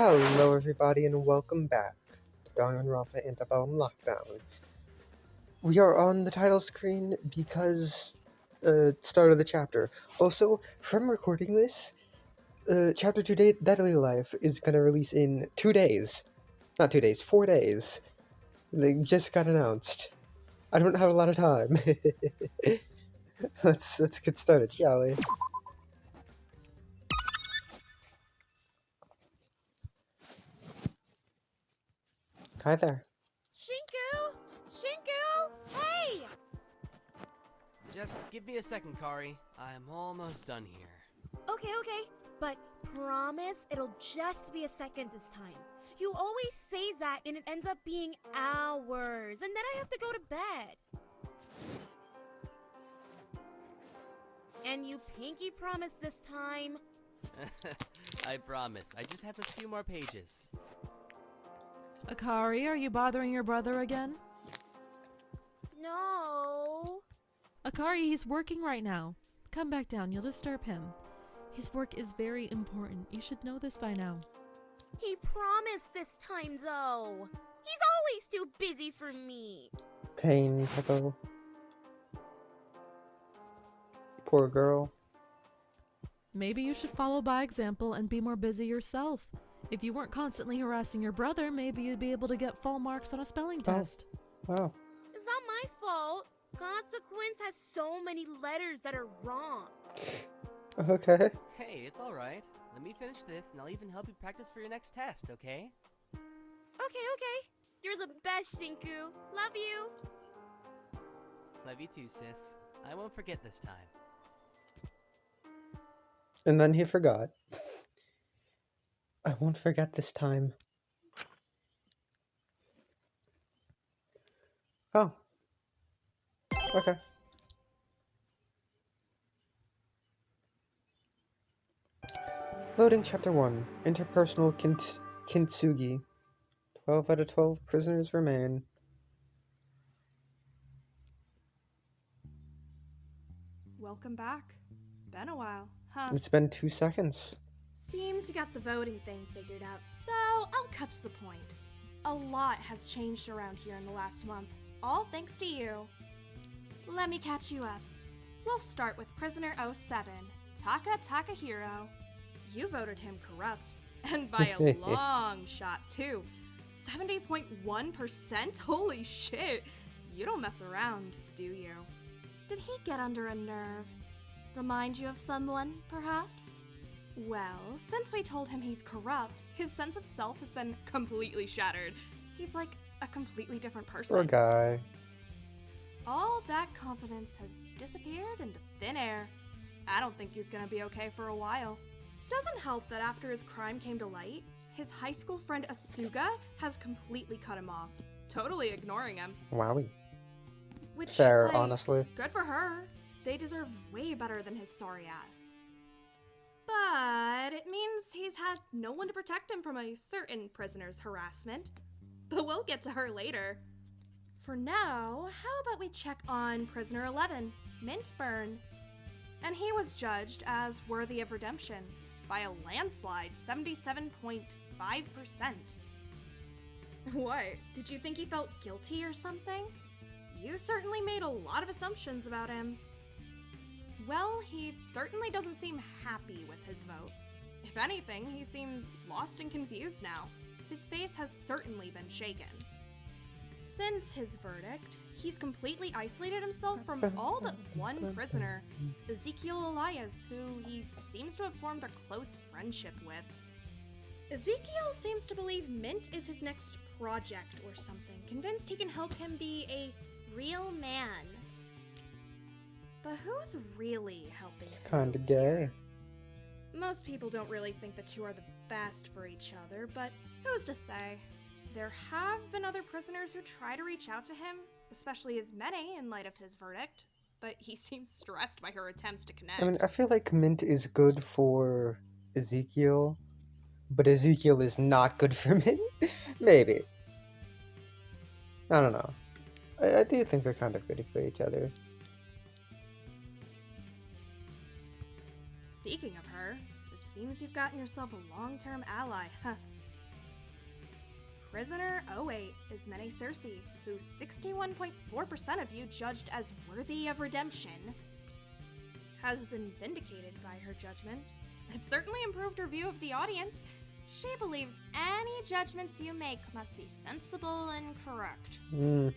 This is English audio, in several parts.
Hello everybody and welcome back to Danganronpa Antebellum Lockdown. We are on the title screen because start of the chapter. Also, from recording this, chapter 2 Deadly Life is gonna release in 2 days. Not 2 days, 4 days. They just got announced. I don't have a lot of time. Let's get started, shall we? Hi there. Shinku! Shinku! Hey! Just give me a second, Kari. I'm almost done here. Okay, but promise it'll just be a second this time. You always say that and it ends up being hours, and then I have to go to bed. And you pinky promise this time. I promise. I just have a few more pages. Akari, are you bothering your brother again? No. Akari, he's working right now. Come back down, you'll disturb him. His work is very important. You should know this by now. He promised this time, though. He's always too busy for me. Pain, Peppo. Poor girl. Maybe you should follow by example and be more busy yourself. If you weren't constantly harassing your brother, maybe you'd be able to get full marks on a spelling test. Wow. It's not my fault. Consequence has so many letters that are wrong. Okay. Hey, it's alright. Let me finish this and I'll even help you practice for your next test, okay? Okay. You're the best, Shinku. Love you. Love you too, sis. I won't forget this time. And then he forgot. I won't forget this time. Oh. Okay. Loading Chapter 1. Interpersonal Kintsugi. 12 out of 12 prisoners remain. Welcome back. Been a while, huh? It's been 2 seconds. Seems you got the voting thing figured out, so I'll cut to the point. A lot has changed around here in the last month, all thanks to you. Let me catch you up. We'll start with prisoner 07, Taka Takahiro. You voted him corrupt, and by a long shot too. 70.1%? Holy shit! You don't mess around, do you? Did he get under a nerve? Remind you of someone, perhaps? Well, since we told him he's corrupt, his sense of self has been completely shattered. He's like a completely different person. Poor guy. All that confidence has disappeared into thin air. I don't think he's gonna be okay for a while. Doesn't help that after his crime came to light, his high school friend Asuga has completely cut him off, totally ignoring him. Wowie. Which, Fair, like, honestly. good for her. They deserve way better than his sorry ass. But it means he's had no one to protect him from a certain prisoner's harassment. But we'll get to her later. For now, how about we check on prisoner 11, Mintburn? And he was judged as worthy of redemption by a landslide, 77.5%. What? Did you think he felt guilty or something? You certainly made a lot of assumptions about him. Well, he certainly doesn't seem happy with his vote. If anything, he seems lost and confused now. His faith has certainly been shaken. Since his verdict, he's completely isolated himself from all but one prisoner, Ezekiel Elias, who he seems to have formed a close friendship with. Ezekiel seems to believe Mint is his next project or something, convinced he can help him be a real man. But who's really helping It's him kinda here? gay. Most people don't really think the two are the best for each other, but who's to say? There have been other prisoners who try to reach out to him, especially his Mene in light of his verdict, but he seems stressed by her attempts to connect. I mean, I feel like Mint is good for Ezekiel, but Ezekiel is not good for Mint? Maybe. I don't know. I do think they're kind of good for each other. Speaking of her, it seems you've gotten yourself a long-term ally, huh? Prisoner 08 is Mene Cersei, who 61.4% of you judged as worthy of redemption, has been vindicated by her judgment. It certainly improved her view of the audience. She believes any judgments you make must be sensible and correct. And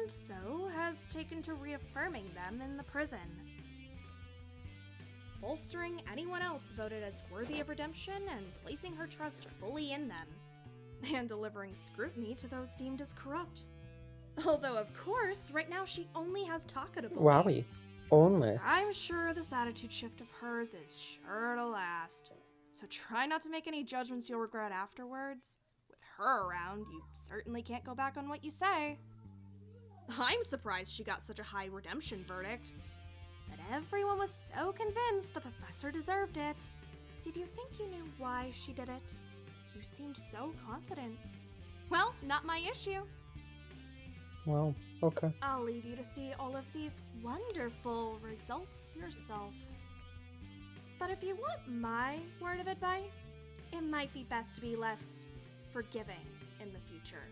so has taken to reaffirming them in the prison, bolstering anyone else voted as worthy of redemption and placing her trust fully in them, and delivering scrutiny to those deemed as corrupt. Although, of course, right now she only has Taka to bully. Wowie. Only. I'm sure this attitude shift of hers is sure to last. So try not to make any judgments you'll regret afterwards. With her around, you certainly can't go back on what you say. I'm surprised she got such a high redemption verdict. But everyone was so convinced the professor deserved it. Did you think you knew why she did it? You seemed so confident. Well, not my issue. Well, okay. I'll leave you to see all of these wonderful results yourself. But if you want my word of advice, it might be best to be less forgiving in the future.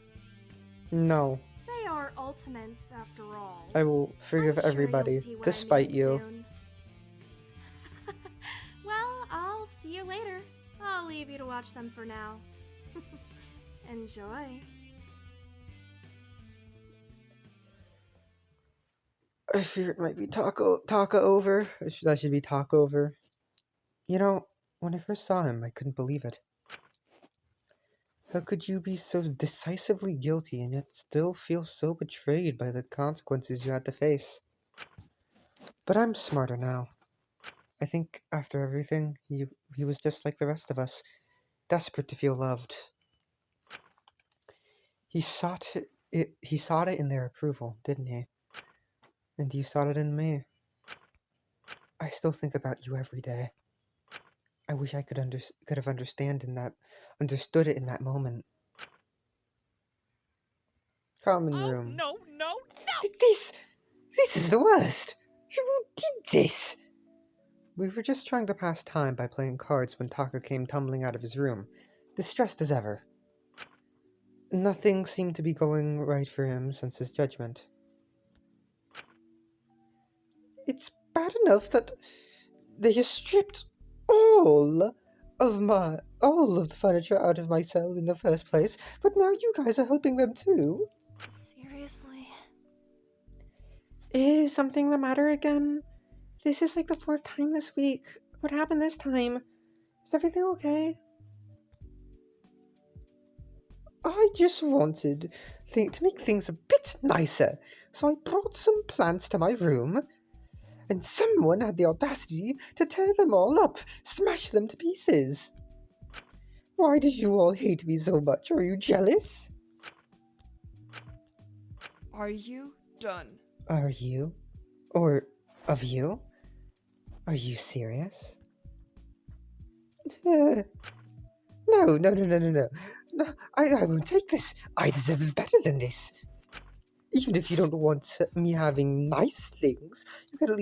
No. They are ultimates, after all. I will forgive I'm sure everybody, you'll see what I despite mean you. soon. Well, I'll see you later. I'll leave you to watch them for now. Enjoy. I fear it might be Taka over. That should be Taka over. You know, when I first saw him, I couldn't believe it. How could you be so decisively guilty and yet still feel so betrayed by the consequences you had to face? But I'm smarter now. I think after everything, he was just like the rest of us, desperate to feel loved. He sought it in their approval, didn't he? And you sought it in me. I still think about you every day. I wish I could have understood it in that moment. Common room. No. This is the worst. Who did this? We were just trying to pass time by playing cards when Taka came tumbling out of his room, distressed as ever. Nothing seemed to be going right for him since his judgment. It's bad enough that they stripped all of the furniture out of my cell in the first place, but now you guys are helping them too. Seriously? Is something the matter again? This is like the 4th time this week. What happened this time? Is everything okay? I just wanted to make things a bit nicer, so I brought some plants to my room, and someone had the audacity to tear them all up, smash them to pieces. Why did you all hate me so much? Are you jealous? Are you done? Are you? Or of you? Are you serious? No, I won't take this. I deserve better than this. Even if you don't want me having nice things, you could at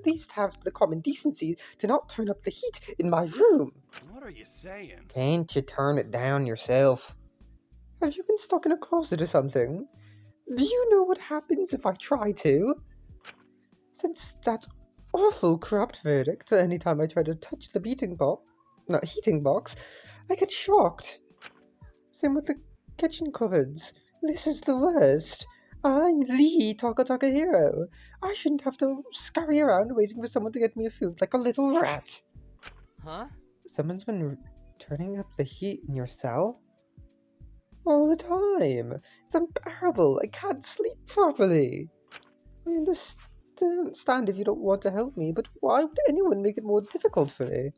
least have the common decency to not turn up the heat in my room. What are you saying? Can't you turn it down yourself? Have you been stuck in a closet or something? Do you know what happens if I try to? Since that awful corrupt verdict, anytime I try to touch the heating box, I get shocked. Same with the kitchen cupboards. This is the worst. I'm the Taka hero. I shouldn't have to scurry around waiting for someone to get me a food like a little rat. Huh? Someone's been turning up the heat in your cell? All the time. It's unbearable. I can't sleep properly. I understand if you don't want to help me, but why would anyone make it more difficult for me?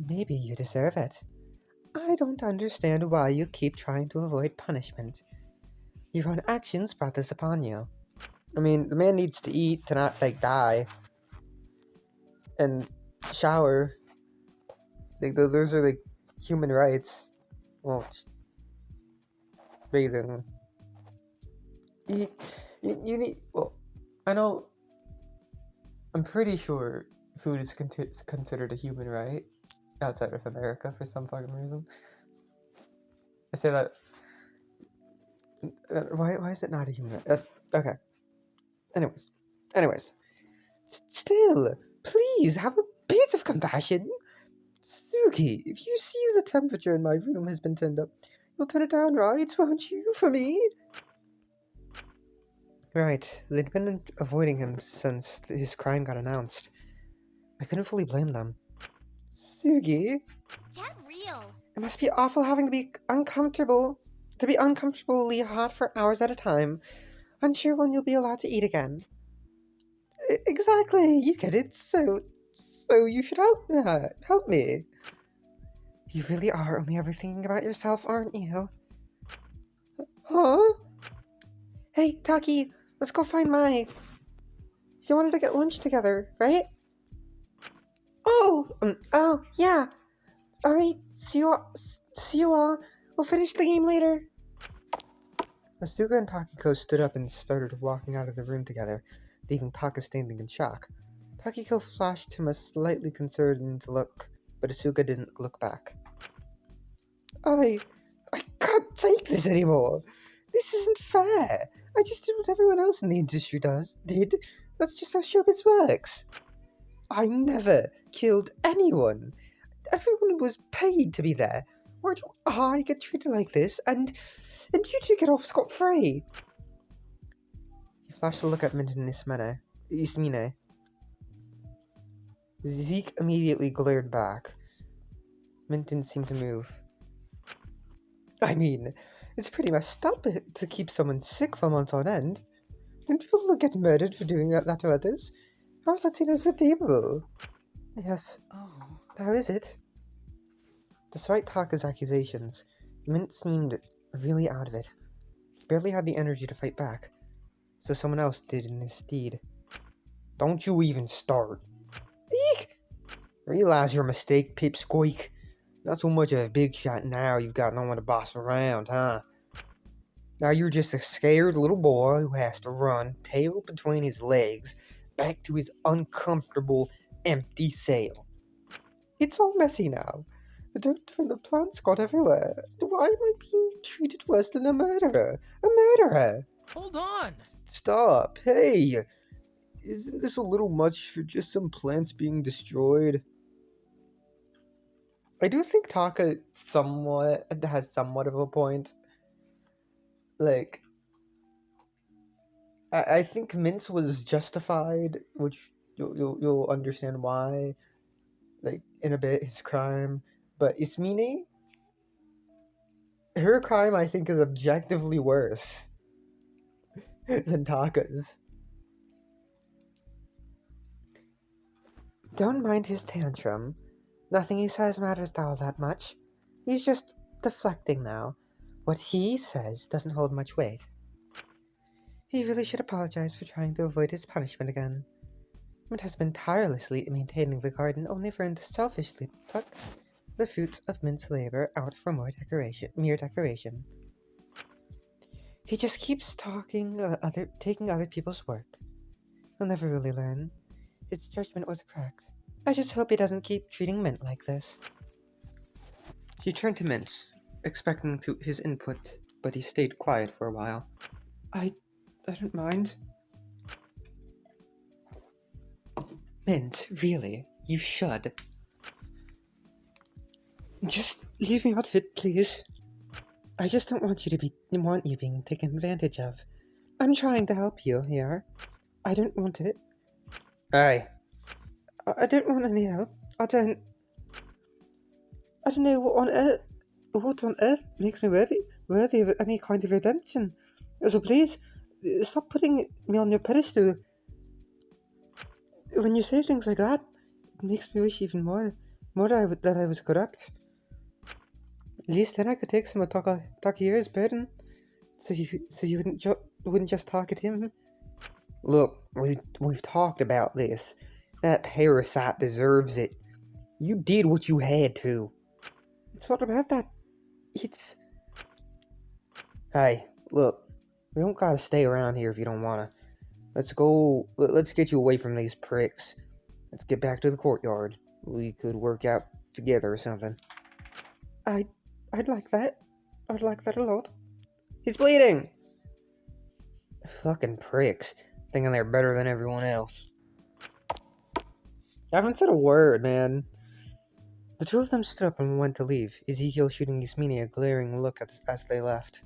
Maybe you deserve it. I don't understand why you keep trying to avoid punishment. Your own actions brought this upon you. I mean, the man needs to eat to not, die. And shower. Those are, human rights. Well, bathing. You need... Well, I know... I'm pretty sure food is considered a human right. outside of America for some fucking reason. I say that. Why is it not a human? Okay. Anyways. Still, please have a bit of compassion. Suki, if you see the temperature in my room has been turned up, you'll turn it down, right? Won't you, for me? Right, they'd been avoiding him since his crime got announced. I couldn't fully blame them. Sugi, Get real. it must be awful having to be uncomfortably hot for hours at a time, unsure when you'll be allowed to eat again. Exactly, you get it, so you should help me. You really are only ever thinking about yourself, aren't you? Huh? Hey, Taki, let's go find Mai. You wanted to get lunch together, right? Oh, yeah. Alright, see you all. We'll finish the game later. Asuka and Takiko stood up and started walking out of the room together, leaving Taka standing in shock. Takiko flashed him a slightly concerned look, but Asuka didn't look back. I can't take this anymore. This isn't fair. I just did what everyone else in the industry did. That's just how showbiz works. I never killed anyone. Everyone was paid to be there. Why do I get treated like this, and you two get off scot-free? He flashed a look at Mint and Ismine. Zeke immediately glared back. Mint didn't seem to move. I mean, it's pretty messed up to keep someone sick for months on end. Don't people get murdered for doing that to others? How's that seen as redeemable? Yes. Oh. How is it? Despite Taka's accusations, Mint seemed really out of it. He barely had the energy to fight back, so someone else did in his stead. Don't you even start. Eek! Realize your mistake, Pipsqueak. Not so much of a big shot now you've got no one to boss around, huh? Now you're just a scared little boy who has to run, tail between his legs, back to his uncomfortable, empty cell. It's all messy now. The dirt from the plants got everywhere. Why am I being treated worse than a murderer? A murderer! Hold on! Stop! Hey! Isn't this a little much for just some plants being destroyed? I do think Taka has somewhat of a point. Like, I think Mintz was justified, which you'll understand why, like, in a bit, his crime. But Ismine, her crime, I think, is objectively worse than Taka's. Don't mind his tantrum. Nothing he says matters all that much. He's just deflecting now. What he says doesn't hold much weight. He really should apologize for trying to avoid his punishment again. Mint has been tirelessly maintaining the garden only for him to selfishly pluck the fruits of Mint's labor out for mere decoration. He just keeps taking other people's work. He'll never really learn. His judgment was correct. I just hope he doesn't keep treating Mint like this. He turned to Mint, expecting his input, but he stayed quiet for a while. I don't mind. Mint, really, you should. Just leave me out of it, please. I just don't want you being taken advantage of. I'm trying to help you here. I don't want it. Aye. I don't want any help. I don't know what on earth makes me worthy of any kind of redemption. So please, stop putting me on your pedestal. When you say things like that, it makes me wish even more that I was corrupt. At least then I could take some of Takiro's burden, so you wouldn't just target him. Look, we've talked about this. That parasite deserves it. You did what you had to. It's not about that. It's... Hey, look. We don't gotta stay around here if you don't wanna. Let's get you away from these pricks. Let's get back to the courtyard. We could work out together or something. I'd like that. I'd like that a lot. He's bleeding! Fucking pricks, thinking they're better than everyone else. I haven't said a word, man. The two of them stood up and went to leave, Ezekiel shooting Yasmini a glaring look as they left.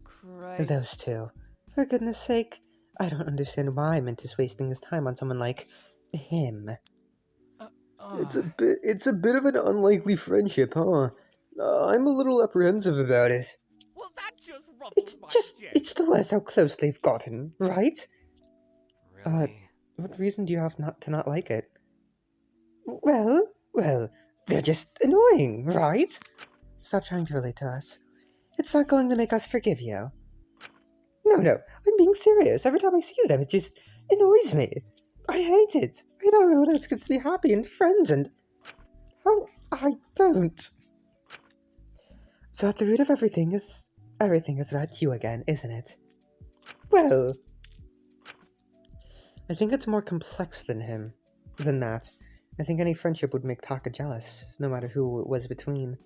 Christ. Those two. For goodness sake, I don't understand why Mint is wasting his time on someone like him. It's a bit of an unlikely friendship, huh? I'm a little apprehensive about it. Well, that just ruffles my It's the worst how close they've gotten, right? Really? What reason do you have to not like it? Well, they're just annoying, right? Stop trying to relate to us. It's not going to make us forgive you. No, I'm being serious. Every time I see them, it just annoys me. I hate it. I know everyone else gets to be happy and friends, and how I don't. So at the root of everything is about you again, isn't it? Well, I think it's more complex than that. I think any friendship would make Taka jealous, no matter who it was between.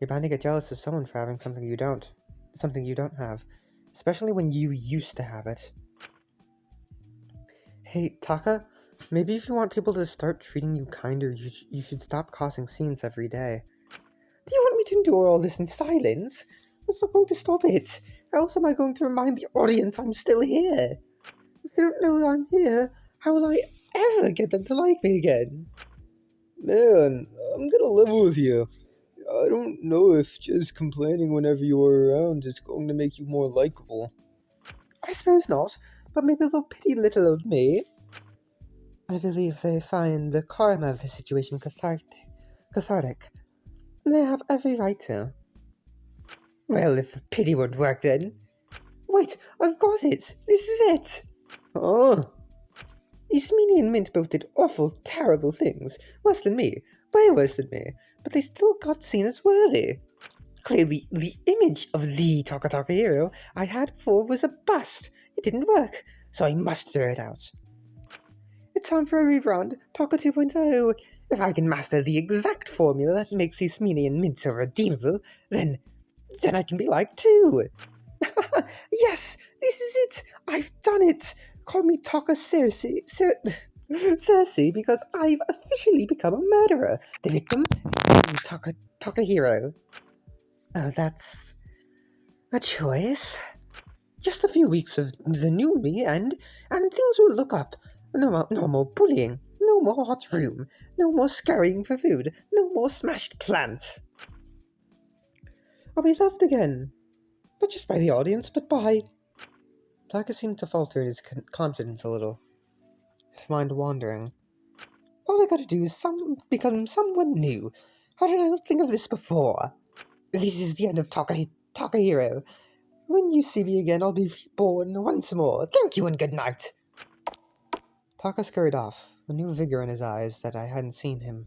You're bound to get jealous of someone for having something you don't have, especially when you used to have it. Hey, Taka, maybe if you want people to start treating you kinder, you should stop causing scenes every day. Do you want me to endure all this in silence? That's not going to stop it. How else am I going to remind the audience I'm still here? If they don't know I'm here, how will I ever get them to like me again? Man, I'm gonna level with you. I don't know if just complaining whenever you are around is going to make you more likable. I suppose not, but maybe they'll pity little old me. I believe they find the karma of the situation cathartic. They have every right to. Well, if pity would work then. Wait, I've got it! This is it! Oh. Ismini and Mint both did awful, terrible things. Worse than me. Way worse than me. But they still got seen as worthy. Clearly, the image of the Taka hero I had before was a bust. It didn't work, so I must throw it out. It's time for a rebrand. Taka 2.0. If I can master the exact formula that makes Ismini and Mint so redeemable, then I can be like too. Yes, this is it. I've done it. Call me Taka Cersei, because I've officially become a murderer. The victim, Taka hero. Oh, that's a choice. Just a few weeks of the new me, and things will look up. No more bullying. No more hot room. No more scurrying for food. No more smashed plants. I'll be loved again. Not just by the audience, but by... Taka seemed to falter in his confidence a little, his mind wandering. All I gotta do is become someone new. How did I not think of this before? This is the end of Taka Hero. When you see me again, I'll be reborn once more. Thank you and good night. Taka scurried off, a new vigor in his eyes that I hadn't seen him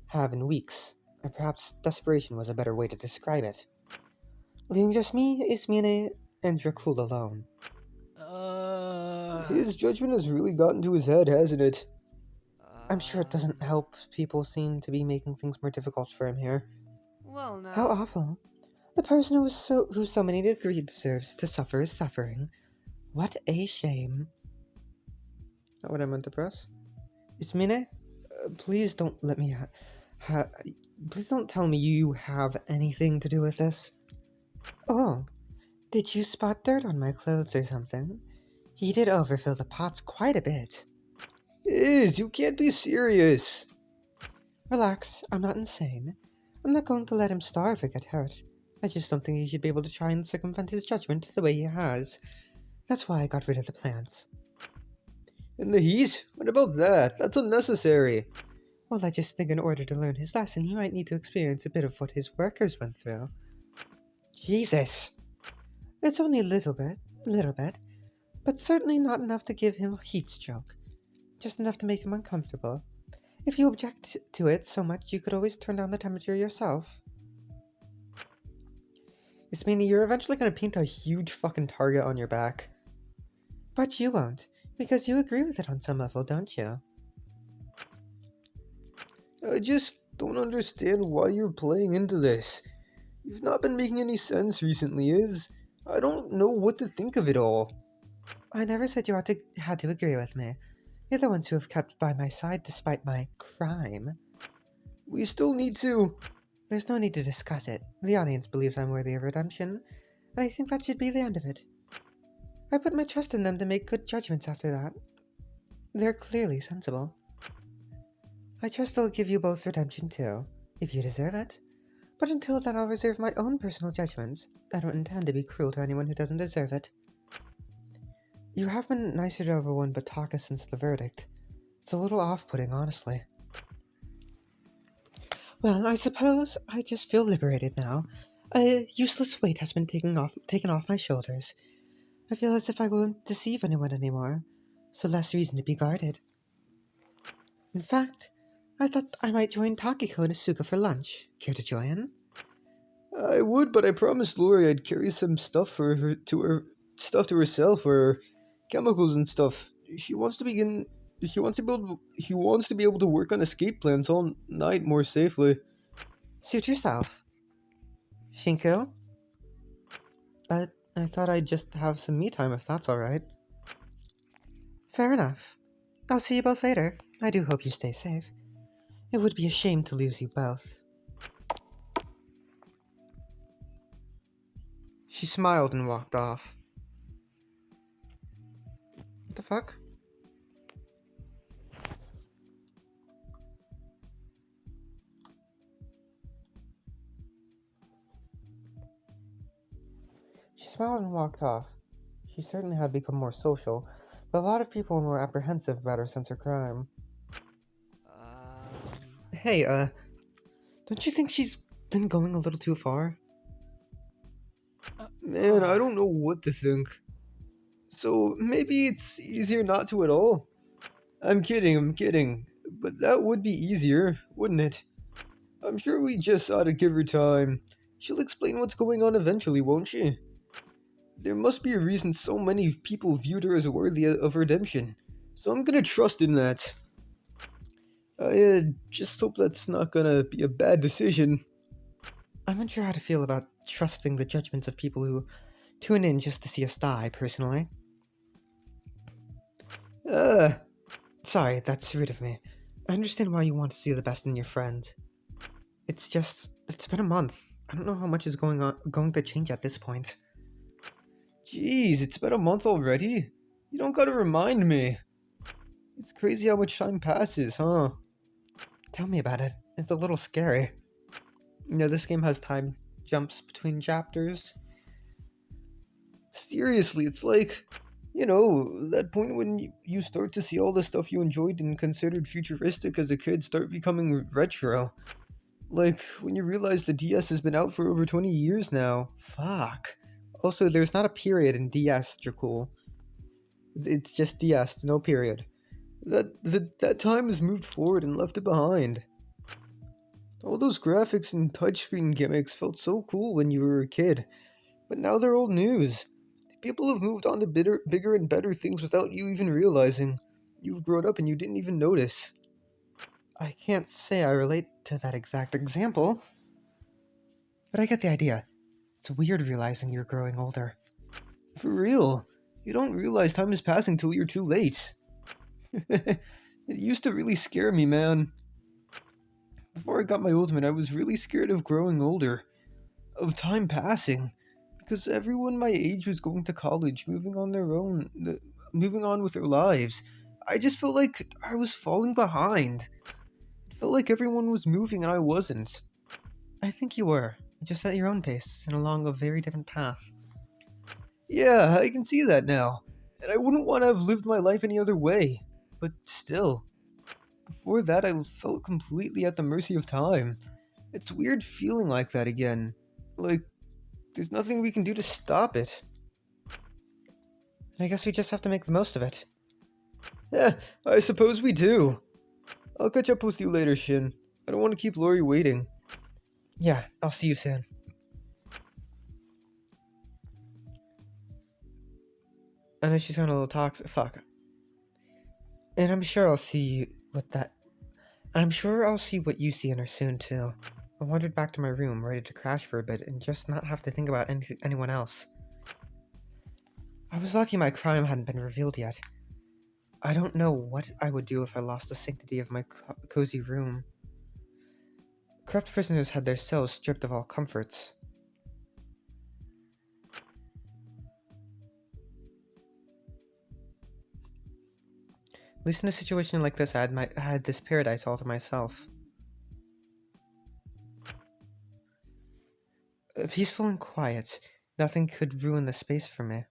have in weeks, and perhaps desperation was a better way to describe it. Leaving just me, Ismene, and Dracul alone. His judgment has really gotten to his head, hasn't it? I'm sure it doesn't help. People seem to be making things more difficult for him here. Well, no. How awful. The person who so many degrees deserves to suffer is suffering. What a shame. Not what I meant to press. Ismene, please don't let me please don't tell me you have anything to do with this. Oh, did you spot dirt on my clothes or something? He did overfill the pots quite a bit. You can't be serious. Relax, I'm not insane. I'm not going to let him starve or get hurt. I just don't think he should be able to try and circumvent his judgment the way he has. That's why I got rid of the plants. In the heat? What about that? That's unnecessary. Well, I just think in order to learn his lesson, he might need to experience a bit of what his workers went through. Jesus! It's only a little bit, but certainly not enough to give him a heat stroke. Just enough to make him uncomfortable. If you object to it so much, you could always turn down the temperature yourself. Ismini, you're eventually gonna paint a huge fucking target on your back. But you won't, because you agree with it on some level, don't you? don't understand why you're playing into this. You've not been making any sense recently, I don't know what to think of it all. I never said you had to agree with me. You're the ones who have kept by my side despite my crime. We still need to... There's no need to discuss it. The audience believes I'm worthy of redemption. I think that should be the end of it. I put my trust in them to make good judgments after that. They're clearly sensible. I trust they'll give you both redemption too, if you deserve it. But until then, I'll reserve my own personal judgments. I don't intend to be cruel to anyone who doesn't deserve it. You have been nicer to everyone but Taka since the verdict. It's a little off-putting, honestly. Well, I suppose I just feel liberated now. A useless weight has been taken off my shoulders. I feel as if I won't deceive anyone anymore, so less reason to be guarded. In fact, I thought I might join Takiko and Asuka for lunch. Care to join? I would, but I promised Lori I'd carry some stuff for her to herself, or chemicals and stuff. He wants to be able to work on escape plans all night more safely. Suit yourself. Shinku? I thought I'd just have some me time if that's alright. Fair enough. I'll see you both later. I do hope you stay safe. It would be a shame to lose you both. She smiled and walked off. What the fuck? She smiled and walked off. She certainly had become more social, but a lot of people were more apprehensive about her since her crime. Hey, don't you think she's been going a little too far? Man, I don't know what to think. So, maybe it's easier not to at all? I'm kidding. But that would be easier, wouldn't it? I'm sure we just ought to give her time. She'll explain what's going on eventually, won't she? There must be a reason so many people viewed her as worthy of redemption. So I'm gonna trust in that. I just hope that's not gonna be a bad decision. I'm unsure how to feel about trusting the judgments of people who tune in just to see us die, personally. Sorry, that's rude of me. I understand why you want to see the best in your friend. It's been a month. I don't know how much is going to change at this point. Jeez, it's been a month already? You don't gotta remind me. It's crazy how much time passes, huh? Tell me about it. It's a little scary. You know, this game has time jumps between chapters. Seriously, it's like, you know, that point when you start to see all the stuff you enjoyed and considered futuristic as a kid start becoming retro. Like, when you realize the DS has been out for over 20 years now. Fuck. Also, there's not a period in DS, Dracul. It's just DS, no period. That time has moved forward and left it behind. All those graphics and touchscreen gimmicks felt so cool when you were a kid, but now they're old news. People have moved on to bigger and better things without you even realizing. You've grown up and you didn't even notice. I can't say I relate to that exact example, but I get the idea. It's weird realizing you're growing older. For real, you don't realize time is passing till you're too late. It used to really scare me, man. Before I got my ultimate, I was really scared of growing older. Of time passing. Because everyone my age was going to college, moving on with their lives. I just felt like I was falling behind. It felt like everyone was moving and I wasn't. I think you were, just at your own pace and along a very different path. Yeah, I can see that now. And I wouldn't want to have lived my life any other way. But still, before that I felt completely at the mercy of time. It's weird feeling like that again. Like, there's nothing we can do to stop it. I guess we just have to make the most of it. Yeah, I suppose we do. I'll catch up with you later, Shin. I don't want to keep Lori waiting. Yeah, I'll see you soon. I know she's going a little toxic. Fuck. And I'm sure I'll see what that I'm sure I'll see what you see in her soon, too. I wandered back to my room, ready to crash for a bit and just not have to think about anyone else. I was lucky my crime hadn't been revealed yet. I don't know what I would do if I lost the sanctity of my cozy room. Corrupt prisoners had their cells stripped of all comforts. At least in a situation like this, I had this paradise all to myself. Peaceful and quiet. Nothing could ruin the space for me.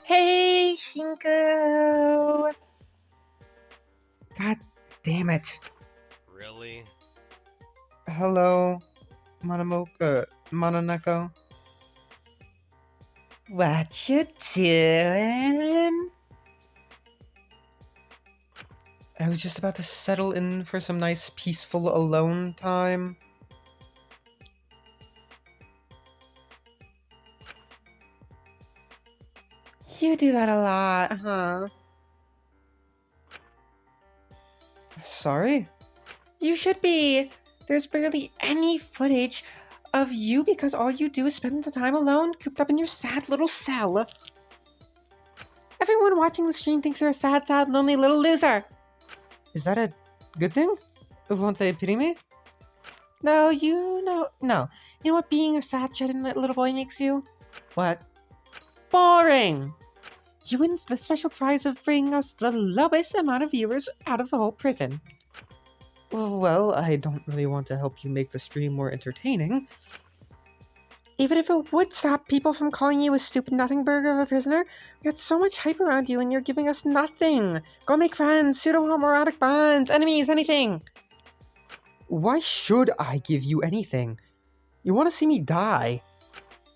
Hey, Shinko! God damn it. Really? Hello, Mononeko. What you doing? I was just about to settle in for some nice, peaceful, alone time. You do that a lot, huh? Sorry? You should be. There's barely any footage of you because all you do is spend the time alone, cooped up in your sad little cell. Everyone watching the stream thinks you're a sad, lonely little loser. Is that a good thing? Won't they pity me? No. You know what being a sad, shut-in little boy makes you? What? Boring! You win the special prize of bringing us the lowest amount of viewers out of the whole prison. Well, I don't really want to help you make the stream more entertaining. Even if it would stop people from calling you a stupid nothing burger of a prisoner, we got so much hype around you and you're giving us nothing. Go make friends, pseudo-homoerotic bonds, enemies, anything. Why should I give you anything? You want to see me die?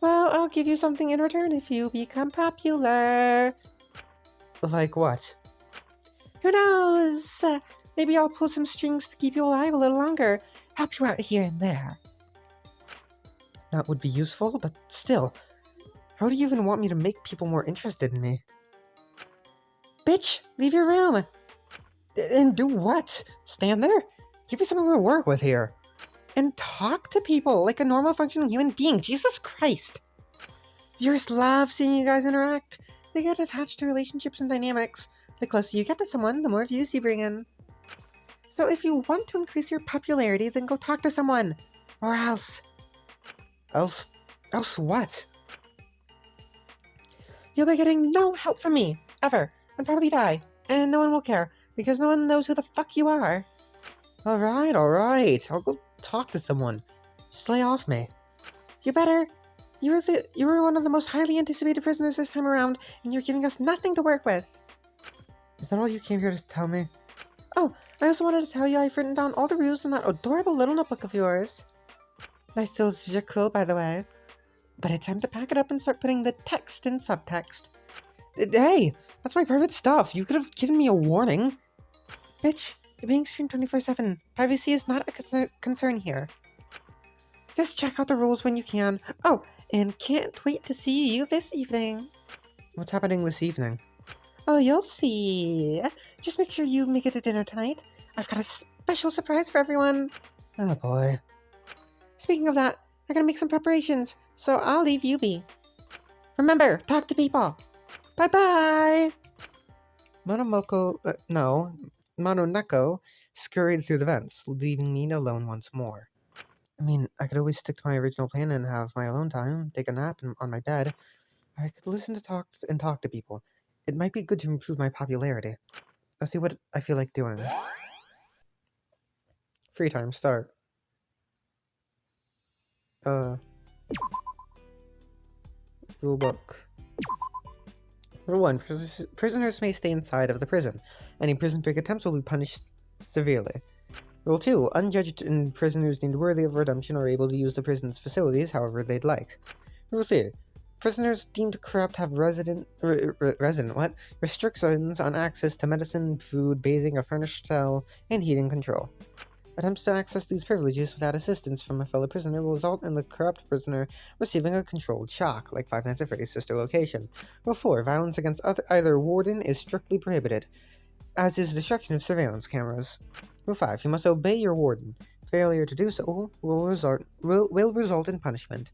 Well, I'll give you something in return if you become popular. Like what? Who knows? Maybe I'll pull some strings to keep you alive a little longer. Help you out here and there. That would be useful, but still. How do you even want me to make people more interested in me? Bitch, leave your room! And do what? Stand there? Give me something to work with here. And talk to people like a normal functioning human being. Jesus Christ! Viewers love seeing you guys interact. They get attached to relationships and dynamics. The closer you get to someone, the more views you bring in. So if you want to increase your popularity, then go talk to someone. Or else. Else what? You'll be getting no help from me, ever, and probably die. And no one will care, because no one knows who the fuck you are. Alright. I'll go talk to someone. Just lay off me. You better. You were one of the most highly anticipated prisoners this time around, and you're giving us nothing to work with. Is that all you came here to tell me? Oh, I also wanted to tell you I've written down all the rules in that adorable little notebook of yours. Nice still is cool, by the way. But it's time to pack it up and start putting the text in subtext. Hey, that's my private stuff. You could have given me a warning. Bitch, you're being streamed 24/7. Privacy is not a concern here. Just check out the rules when you can. Oh, and can't wait to see you this evening. What's happening this evening? Oh, you'll see. Just make sure you make it to dinner tonight. I've got a special surprise for everyone. Oh boy. Speaking of that, I gotta make some preparations, so I'll leave you be. Remember, talk to people. Bye-bye! Mononeko scurried through the vents, leaving me alone once more. I mean, I could always stick to my original plan and have my alone time, take a nap on my bed. Or I could listen to talks and talk to people. It might be good to improve my popularity. Let's see what I feel like doing. Free time, start. Rulebook. Rule 1. Prisoners may stay inside of the prison. Any prison break attempts will be punished severely. Rule 2. Unjudged and prisoners deemed worthy of redemption are able to use the prison's facilities however they'd like. Rule 3. Prisoners deemed corrupt have restrictions on access to medicine, food, bathing, a furnished cell, and heating control. Attempts to access these privileges without assistance from a fellow prisoner will result in the corrupt prisoner receiving a controlled shock, like Five Nights at Freddy's sister location. Rule 4. Violence against either warden is strictly prohibited. as is destruction of surveillance cameras. Rule 5. You must obey your warden. Failure to do so will result in punishment.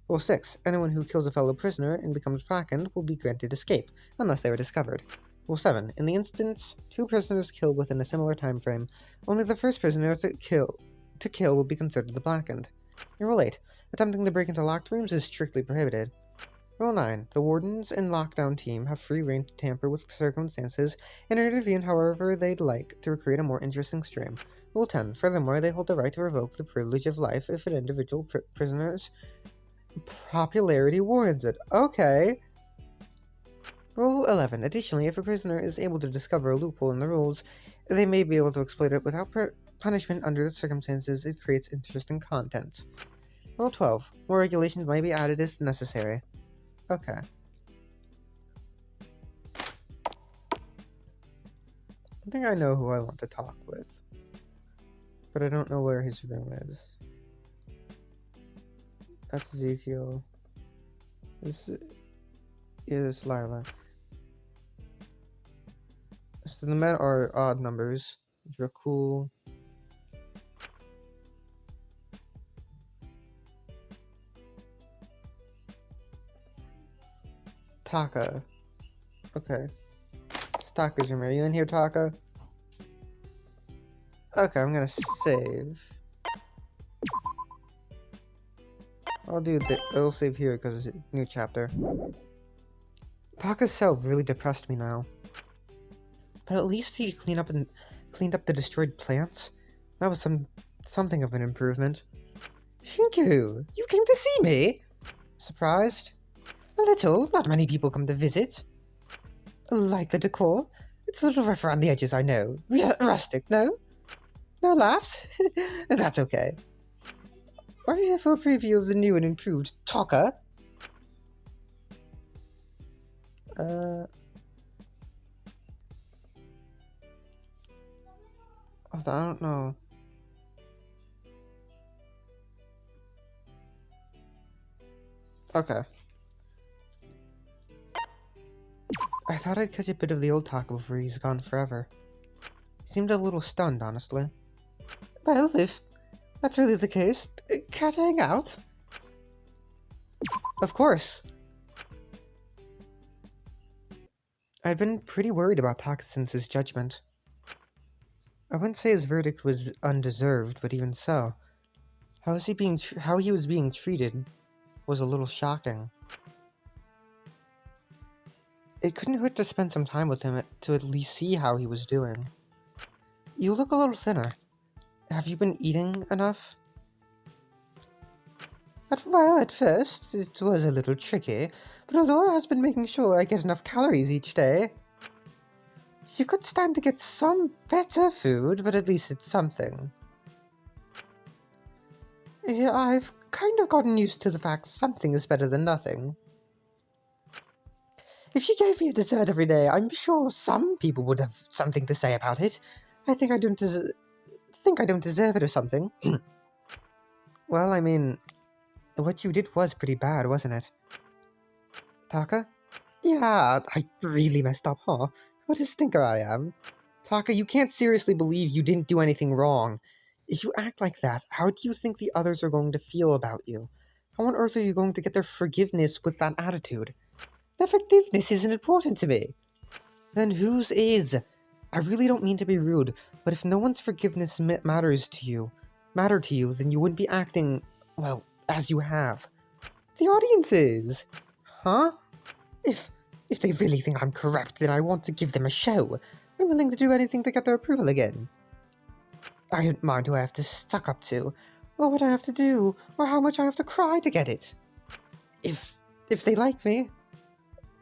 Rule 6. Anyone who kills a fellow prisoner and becomes blackened will be granted escape, unless they are discovered. Rule 7. In the instance 2 prisoners killed within a similar time frame, only the first prisoner to kill will be considered the blackened. Rule 8. Attempting to break into locked rooms is strictly prohibited. Rule 9. The wardens and lockdown team have free rein to tamper with circumstances and intervene however they'd like to create a more interesting stream. Rule 10. Furthermore, they hold the right to revoke the privilege of life if an individual prisoner's popularity warrants it. Okay. Rule 11. Additionally, if a prisoner is able to discover a loophole in the rules, they may be able to exploit it without punishment under the circumstances it creates interesting content. Rule 12. More regulations may be added as necessary. Okay. I think I know who I want to talk with, but I don't know where his room is. That's Ezekiel. This is Lila. So the men are odd numbers, which are cool. Taka. Okay. It's Taka's room. Are you in here, Taka? Okay, I'm gonna save. I'll save here because it's a new chapter. Taka's cell really depressed me now. But at least he cleaned up the destroyed plants. That was something of an improvement. Shinku, you came to see me? Surprised? A little. Not many people come to visit. Like the decor? It's a little rough around the edges, I know. Rustic, no? No laughs? That's okay. Are you here for a preview of the new and improved Taka? I don't know. Okay. I thought I'd catch a bit of the old Taka before he's gone forever. He seemed a little stunned, honestly. Well, if that's really the case, care to hang out? Of course. I'd been pretty worried about Taka since his judgment. I wouldn't say his verdict was undeserved, but even so, how he was being treated was a little shocking. It couldn't hurt to spend some time with him to at least see how he was doing. You look a little thinner. Have you been eating enough? At first, it was a little tricky, but Allura has been making sure I get enough calories each day. You could stand to get some better food, but at least it's something. Yeah, I've kind of gotten used to the fact something is better than nothing. If you gave me a dessert every day, I'm sure some people would have something to say about it. I think I don't deserve it or something. Well, I mean, what you did was pretty bad, wasn't it? Taka? Yeah, I really messed up, huh? What a stinker I am. Taka, you can't seriously believe you didn't do anything wrong. If you act like that, how do you think the others are going to feel about you? How on earth are you going to get their forgiveness with that attitude? Their forgiveness isn't important to me. Then whose is? I really don't mean to be rude, but if no one's forgiveness mattered to you, then you wouldn't be acting, well, as you have. The audience is. Huh? If they really think I'm corrupt, then I want to give them a show. I'm willing to do anything to get their approval again. I don't mind who I have to suck up to, or what I have to do, or how much I have to cry to get it. If they like me,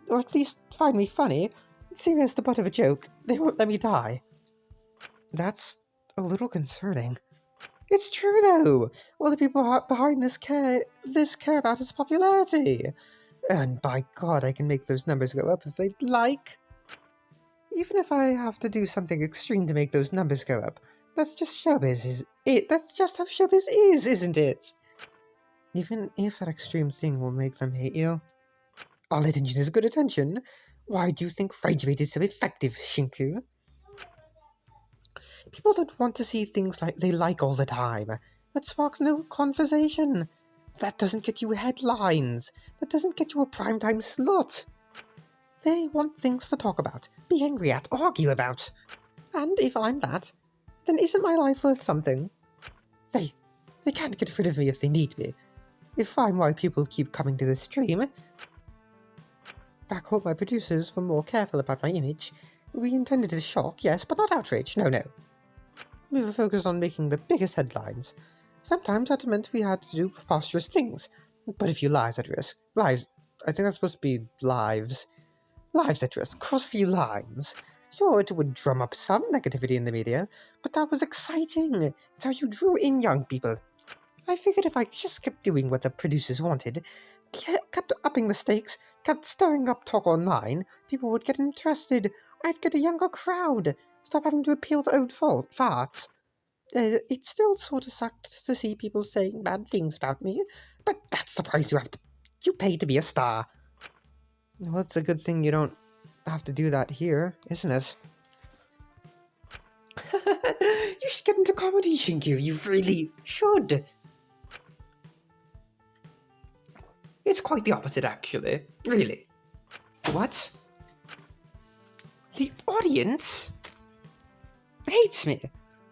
or at least find me funny, see me as the butt of a joke, they won't let me die. That's a little concerning. It's true, though. All the people behind this care about his popularity. And by God, I can make those numbers go up if they'd like. Even if I have to do something extreme to make those numbers go up, that's just showbiz, that's just how showbiz is, isn't it? Even if that extreme thing will make them hate you. All attention is good attention. Why do you think Rage Bait is so effective, Shinku? People don't want to see things like they like all the time. That sparks no conversation. That doesn't get you headlines. That doesn't get you a primetime slot. They want things to talk about, be angry at, argue about. And if I'm that, then isn't my life worth something? They can't get rid of me if they need me. If I'm why people keep coming to the stream. Back home, my producers were more careful about my image. We intended to shock, yes, but not outrage, no. We were focused on making the biggest headlines. Sometimes that meant we had to do preposterous things. But if you lives at risk, I think that's supposed to be lives at risk, cross a few lines. Sure, it would drum up some negativity in the media, but that was exciting. It's how you drew in young people. I figured if I just kept doing what the producers wanted, kept upping the stakes, kept stirring up talk online, people would get interested. I'd get a younger crowd. Stop having to appeal to old farts. It still sort of sucked to see people saying bad things about me, but that's the price you pay to be a star. Well, it's a good thing you don't have to do that here, isn't it? You should get into comedy, Shinku. You really should. It's quite the opposite, actually. Really. What? The audience hates me.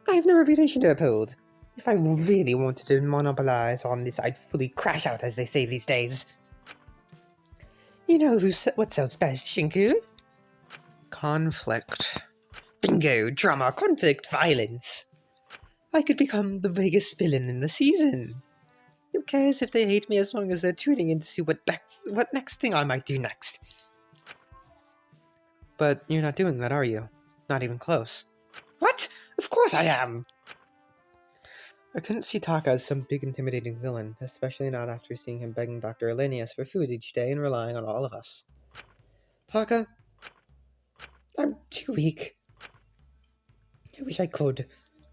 I have no reputation to uphold. If I really wanted to monopolize on this, I'd fully crash out, as they say these days. You know what sells best, Shinku? Conflict. Bingo, drama, conflict, violence. I could become the biggest villain in the season. Who cares if they hate me as long as they're tuning in to see what next thing I might do next? But you're not doing that, are you? Not even close. What? Of course I am! I couldn't see Taka as some big intimidating villain, especially not after seeing him begging Dr. Elenius for food each day and relying on all of us. Taka, I'm too weak. I wish I could.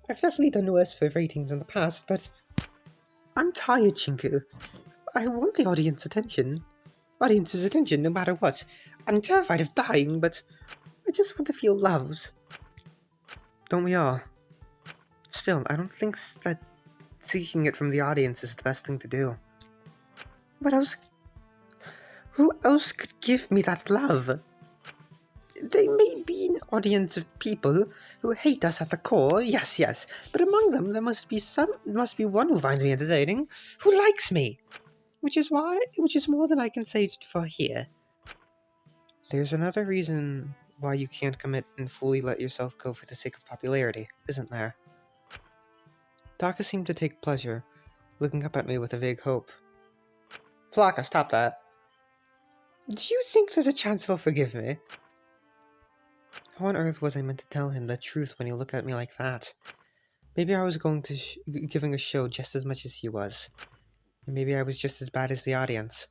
I've definitely done worse for ratings in the past, but I'm tired, Shinku. I want the audience's attention no matter what. I'm terrified of dying, but I just want to feel loved. Don't we all? Still, I don't think that seeking it from the audience is the best thing to do. Who else could give me that love? There may be an audience of people who hate us at the core, yes, but among them there must be one who finds me entertaining, who likes me, which is more than I can say for here. There's another reason why you can't commit and fully let yourself go for the sake of popularity, isn't there? Taka seemed to take pleasure, looking up at me with a vague hope. Flocka, stop that. Do you think there's a chance he'll forgive me? How on earth was I meant to tell him the truth when he looked at me like that? Maybe I was giving a show just as much as he was. And maybe I was just as bad as the audience,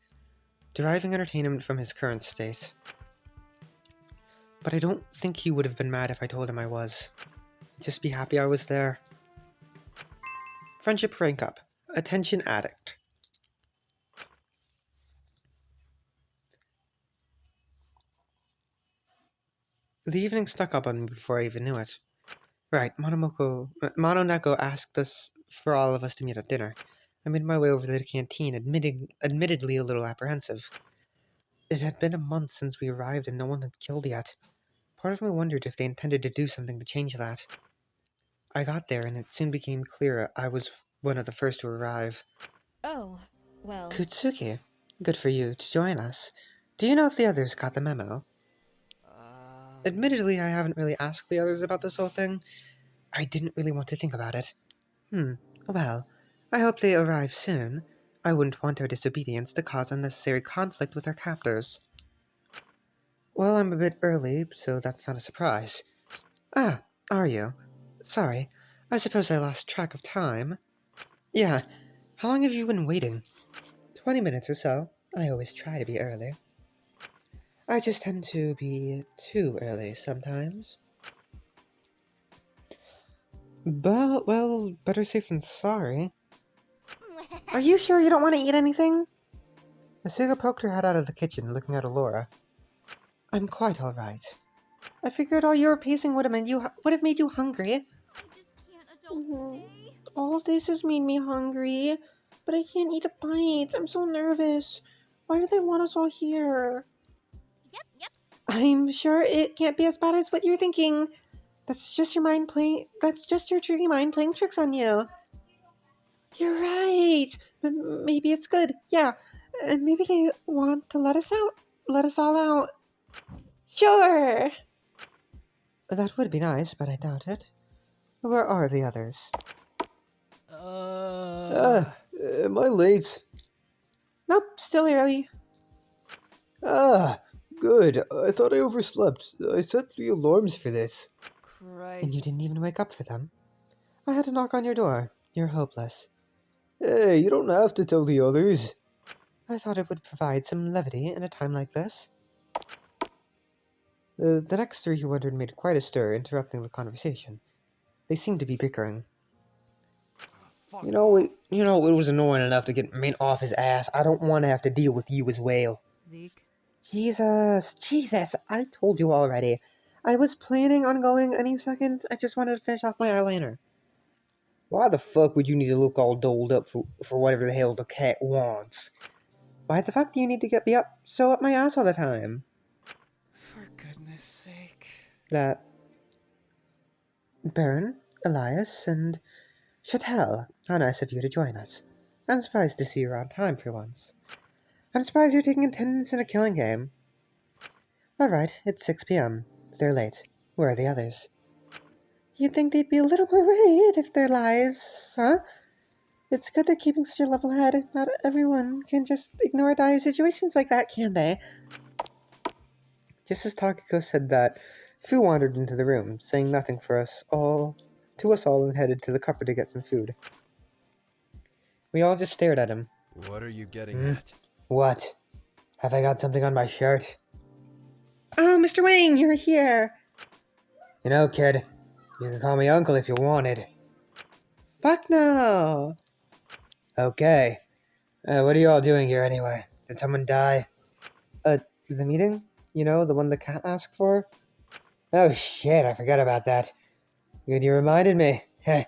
deriving entertainment from his current state. But I don't think he would have been mad if I told him I was. He'd just be happy I was there. Friendship rank up. Attention addict. The evening stuck up on me before I even knew it. Right, Mononeko asked us for all of us to meet at dinner. I made my way over to the canteen, admittedly a little apprehensive. It had been a month since we arrived and no one had killed yet. Part of me wondered if they intended to do something to change that. I got there and it soon became clear I was one of the first to arrive. Oh, well... Kintsugi, good for you to join us. Do you know if the others got the memo? Admittedly, I haven't really asked the others about this whole thing. I didn't really want to think about it. Well, I hope they arrive soon. I wouldn't want our disobedience to cause unnecessary conflict with our captors. Well, I'm a bit early, so that's not a surprise. Ah, are you? Sorry, I suppose I lost track of time. Yeah, how long have you been waiting? 20 minutes or so. I always try to be early. I just tend to be too early sometimes. But, well, better safe than sorry. Are you sure you don't want to eat anything? Asuga poked her head out of the kitchen, looking at Alora. I'm quite alright. I figured all your pacing would have made you hungry. I All this has made me hungry, but I can't eat a bite. I'm so nervous. Why do they want us all here? Yep. I'm sure it can't be as bad as what you're thinking. That's just your tricky mind playing tricks on you. You're right. Maybe it's good. Yeah. And maybe they want to let us out. Let us all out. Sure. That would be nice, but I doubt it. Where are the others? Am I late? Nope, still early. Good. I thought I overslept. I set 3 alarms for this. Christ. And you didn't even wake up for them? I had to knock on your door. You're hopeless. Hey, you don't have to tell the others. I thought it would provide some levity in a time like this. The next 3 who entered made quite a stir, interrupting the conversation. They seemed to be bickering. You know, it was annoying enough to get Mint off his ass. I don't want to have to deal with you as well. Zeke? Jesus, I told you already. I was planning on going any second. I just wanted to finish off my eyeliner. Why the fuck would you need to look all doled up for whatever the hell the cat wants? Why the fuck do you need to be up my ass all the time? For goodness sake. That Baron, Elias, and Chatel, how nice of you to join us. I'm surprised to see you're on time for once. I'm surprised you're taking attendance in a killing game. Alright, it's 6 p.m. They're late. Where are the others? You'd think they'd be a little more worried if their lives, huh? It's good they're keeping such a level head. Not everyone can just ignore dire situations like that, can they? Just as Takako said that, Fu wandered into the room, saying nothing to us all, and headed to the cupboard to get some food. We all just stared at him. What are you getting at? What? Have I got something on my shirt? Oh, Mr. Wang, you're here! You know, kid, you can call me uncle if you wanted. Fuck no! Okay. What are you all doing here anyway? Did someone die? The meeting? You know, the one the cat asked for? Oh shit, I forgot about that. Good you reminded me. Heh.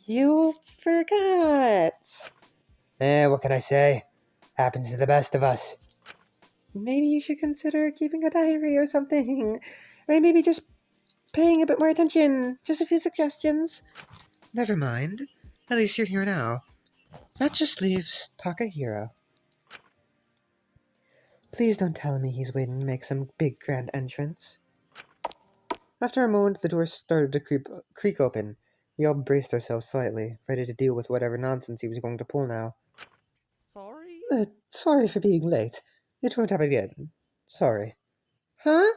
You forgot. What can I say? Happens to the best of us. Maybe you should consider keeping a diary or something. Or maybe just paying a bit more attention. Just a few suggestions. Never mind. At least you're here now. That just leaves Takahiro. Please don't tell me he's waiting to make some big grand entrance. After a moment, the door started to creak open. We all braced ourselves slightly, ready to deal with whatever nonsense he was going to pull now. Sorry? Sorry for being late. It won't happen again. Sorry. Huh?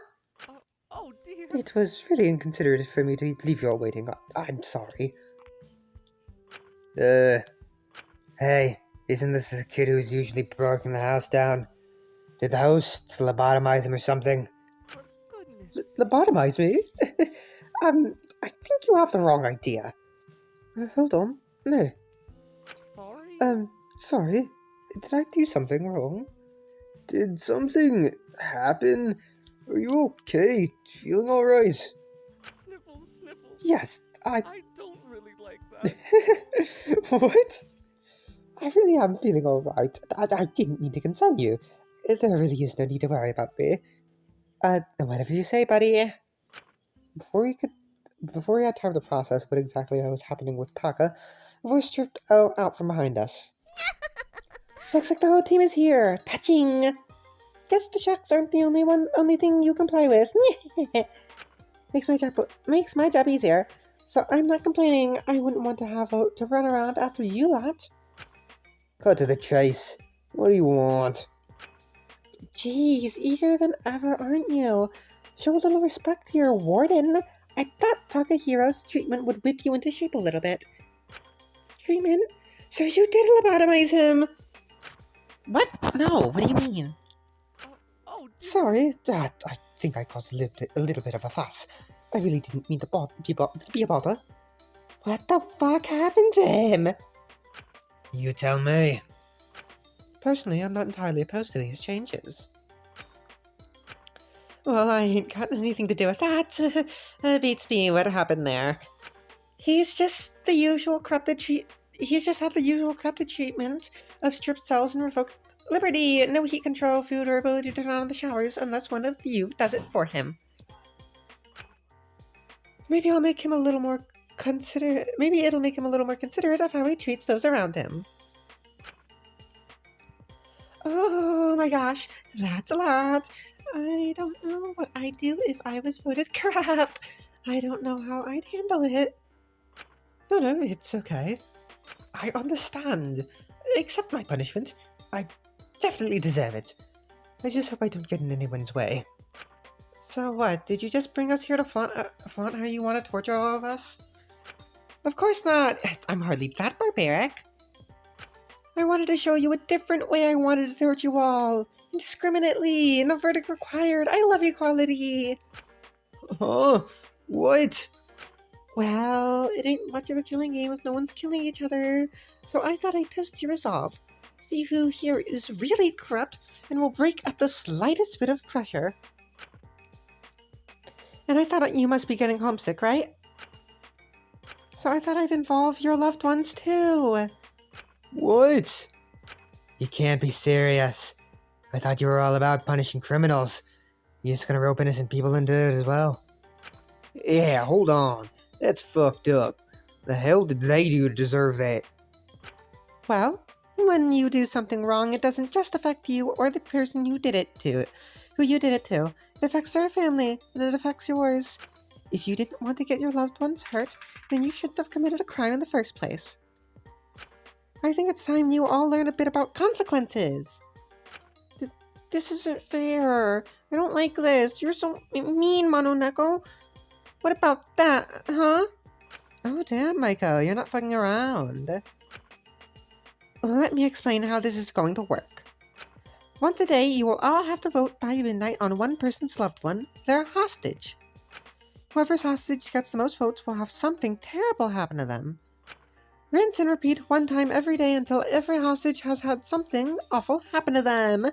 Oh dear. It was really inconsiderate for me to leave you all waiting. I'm sorry. Hey, isn't this the kid who's usually breaking the house down? Did the hosts lobotomize him or something? For goodness Lobotomize me? I think you have the wrong idea. Hold on. No. Sorry? Sorry. Did I do something wrong? Did something happen? Are you okay? Feeling alright? Sniffles. Yes, I don't really like that. What? I really am feeling alright. I didn't mean to concern you. There really is no need to worry about me. Whatever you say, buddy. Before we had time to process what exactly was happening with Taka, a voice tripped out from behind us. Looks like the whole team is here. Touching. Guess the shacks aren't the only thing you comply with. Makes my job easier. So I'm not complaining. I wouldn't want to have to run around after you lot. Cut to the chase. What do you want? Jeez, eager than ever, aren't you? Show a little respect to your warden. I thought Takahiro's treatment would whip you into shape a little bit. Treatment? So you did lobotomize him? What? No, what do you mean? Oh dear. Sorry, I think I caused a little bit of a fuss. I really didn't mean to be a bother. What the fuck happened to him? You tell me. Personally, I'm not entirely opposed to these changes. Well, I ain't got anything to do with that. Beats me what happened there. He's just the usual He's just had the usual corrupted treatment of stripped cells and revoked liberty. No heat control, food, or ability to turn on the showers unless one of you does it for him. Maybe it'll make him a little more considerate of how he treats those around him. Oh my gosh, that's a lot. I don't know what I'd do if I was voted corrupt. I don't know how I'd handle it. No, it's okay. I understand. Accept my punishment. I definitely deserve it. I just hope I don't get in anyone's way. So what, did you just bring us here to flaunt how you want to torture all of us? Of course not! I'm hardly that barbaric. I wanted to show you a different way I wanted to torture you all. Indiscriminately, no verdict required. I love equality. Oh, what? Well, it ain't much of a killing game if no one's killing each other. So I thought I'd test your resolve. See who here is really corrupt and will break at the slightest bit of pressure. And I thought you must be getting homesick, right? So I thought I'd involve your loved ones too. What? You can't be serious. I thought you were all about punishing criminals. You just gonna rope innocent people into it as well? Yeah, hold on. That's fucked up. The hell did they do to deserve that? Well, when you do something wrong, it doesn't just affect you or the person who you did it to. It affects their family, and it affects yours. If you didn't want to get your loved ones hurt, then you shouldn't have committed a crime in the first place. I think it's time you all learn a bit about consequences. This isn't fair. I don't like this. You're so mean, Mononeko. What about that, huh? Oh damn, Maiko, you're not fucking around. Let me explain how this is going to work. Once a day, you will all have to vote by midnight on one person's loved one, their hostage. Whoever's hostage gets the most votes will have something terrible happen to them. Rinse and repeat one time every day until every hostage has had something awful happen to them.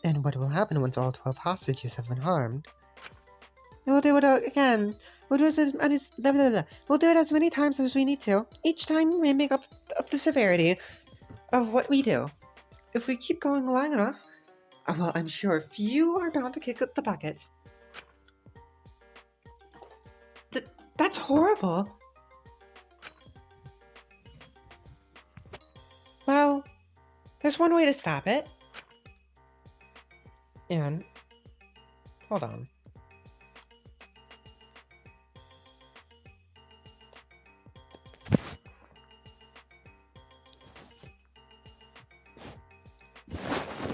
And what will happen once all 12 hostages have been harmed? We'll do it again. We'll do it as many times as we need to. Each time we make up the severity of what we do. If we keep going long enough, well, I'm sure few are bound to kick up the bucket. That's horrible. Well, there's one way to stop it. And, hold on.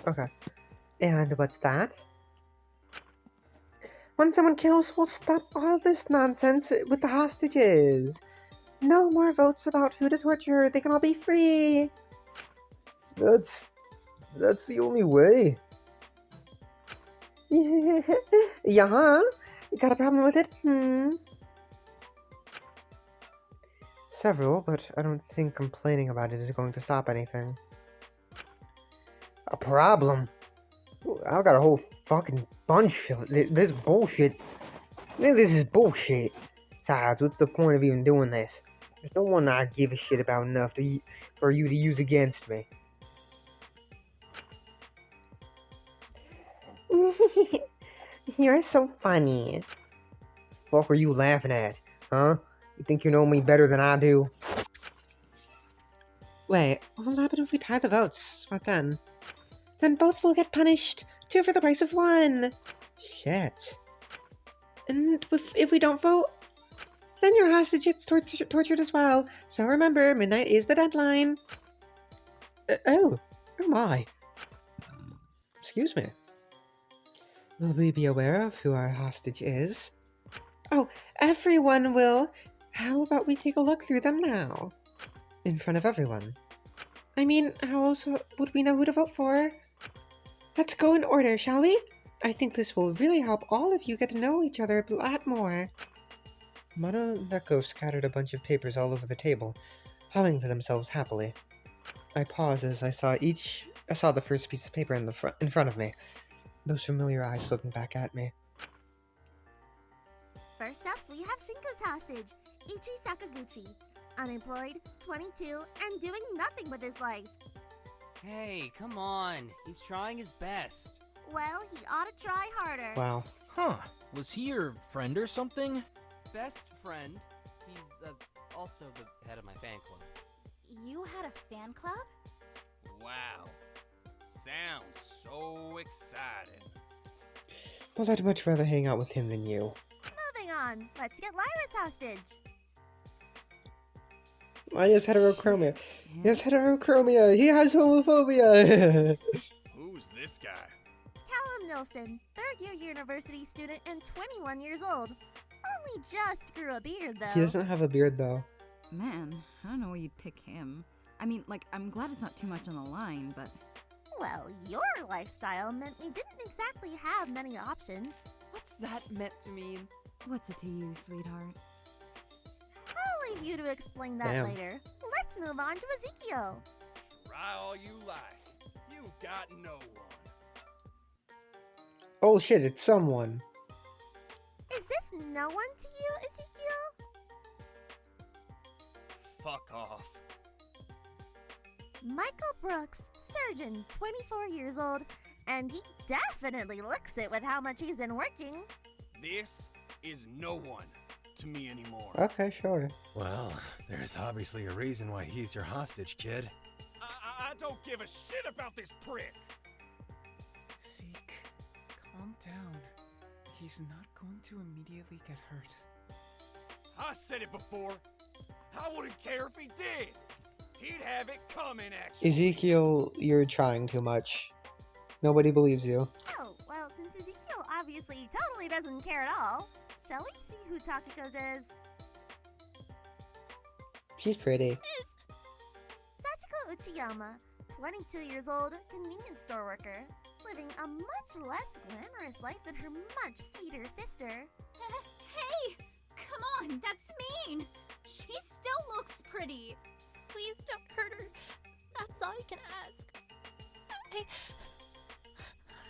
Okay. And what's that? When someone kills, we'll stop all this nonsense with the hostages. No more votes about who to torture. They can all be free. That's the only way. Yeah? You got a problem with it? Several, but I don't think complaining about it is going to stop anything. A problem? I've got a whole fucking bunch of this bullshit. This is bullshit. Besides, what's the point of even doing this? There's no one I give a shit about enough for you to use against me. You're so funny. What were you laughing at, huh? You think you know me better than I do? Wait, what'll happen if we tie the votes? What then? Then both will get punished. 2 for the price of 1. Shit. And if we don't vote, then your hostage gets tortured as well. So remember, midnight is the deadline. Oh my. Excuse me. Will we be aware of who our hostage is? Oh, everyone will. How about we take a look through them now? In front of everyone. I mean, how else would we know who to vote for? Let's go in order, shall we? I think this will really help all of you get to know each other a lot more. Mononeko scattered a bunch of papers all over the table, humming to themselves happily. I paused as I saw the first piece of paper in front of me. Those familiar eyes looking back at me. First up, we have Shinko's hostage. Ichi Sakaguchi. Unemployed, 22, and doing nothing with his life. Hey, come on. He's trying his best. Well, he ought to try harder. Wow. Huh. Was he your friend or something? Best friend. He's also the head of my fan club. You had a fan club? Wow. Sounds so exciting. Well, I'd much rather hang out with him than you. Moving on, let's get Lyra's hostage. Oh, yes, heterochromia. Yes, heterochromia. He has homophobia. Who's this guy? Callum Nilsson, third-year university student and 21 years old. Only just grew a beard, though. He doesn't have a beard, though. Man, I don't know where you'd pick him. I mean, like, I'm glad it's not too much on the line, but... Well, your lifestyle meant we didn't exactly have many options. What's that meant to mean? What's it to you, sweetheart? I'll leave you to explain that Damn. later. Let's move on to Ezekiel. Try all you like. You got no one. Oh shit, it's someone. Is this no one to you, Ezekiel? Fuck off. Michael Brooks, surgeon, 24 years old, and he definitely looks it with how much he's been working. This is no one to me anymore. Okay, sure. Well, there's obviously a reason why he's your hostage, kid. I don't give a shit about this prick. Zeke, calm down. He's not going to immediately get hurt. I said it before. I wouldn't care if he did. He'd have it coming, actually. Ezekiel, you're trying too much. Nobody believes you. Oh, well, since Ezekiel obviously totally doesn't care at all, shall we see who Takiko's is? She's pretty. Sachiko Uchiyama, 22 years old, convenience store worker, living a much less glamorous life than her much sweeter sister. Hey! Come on, that's mean! She still looks pretty! Please don't hurt her. That's all I can ask.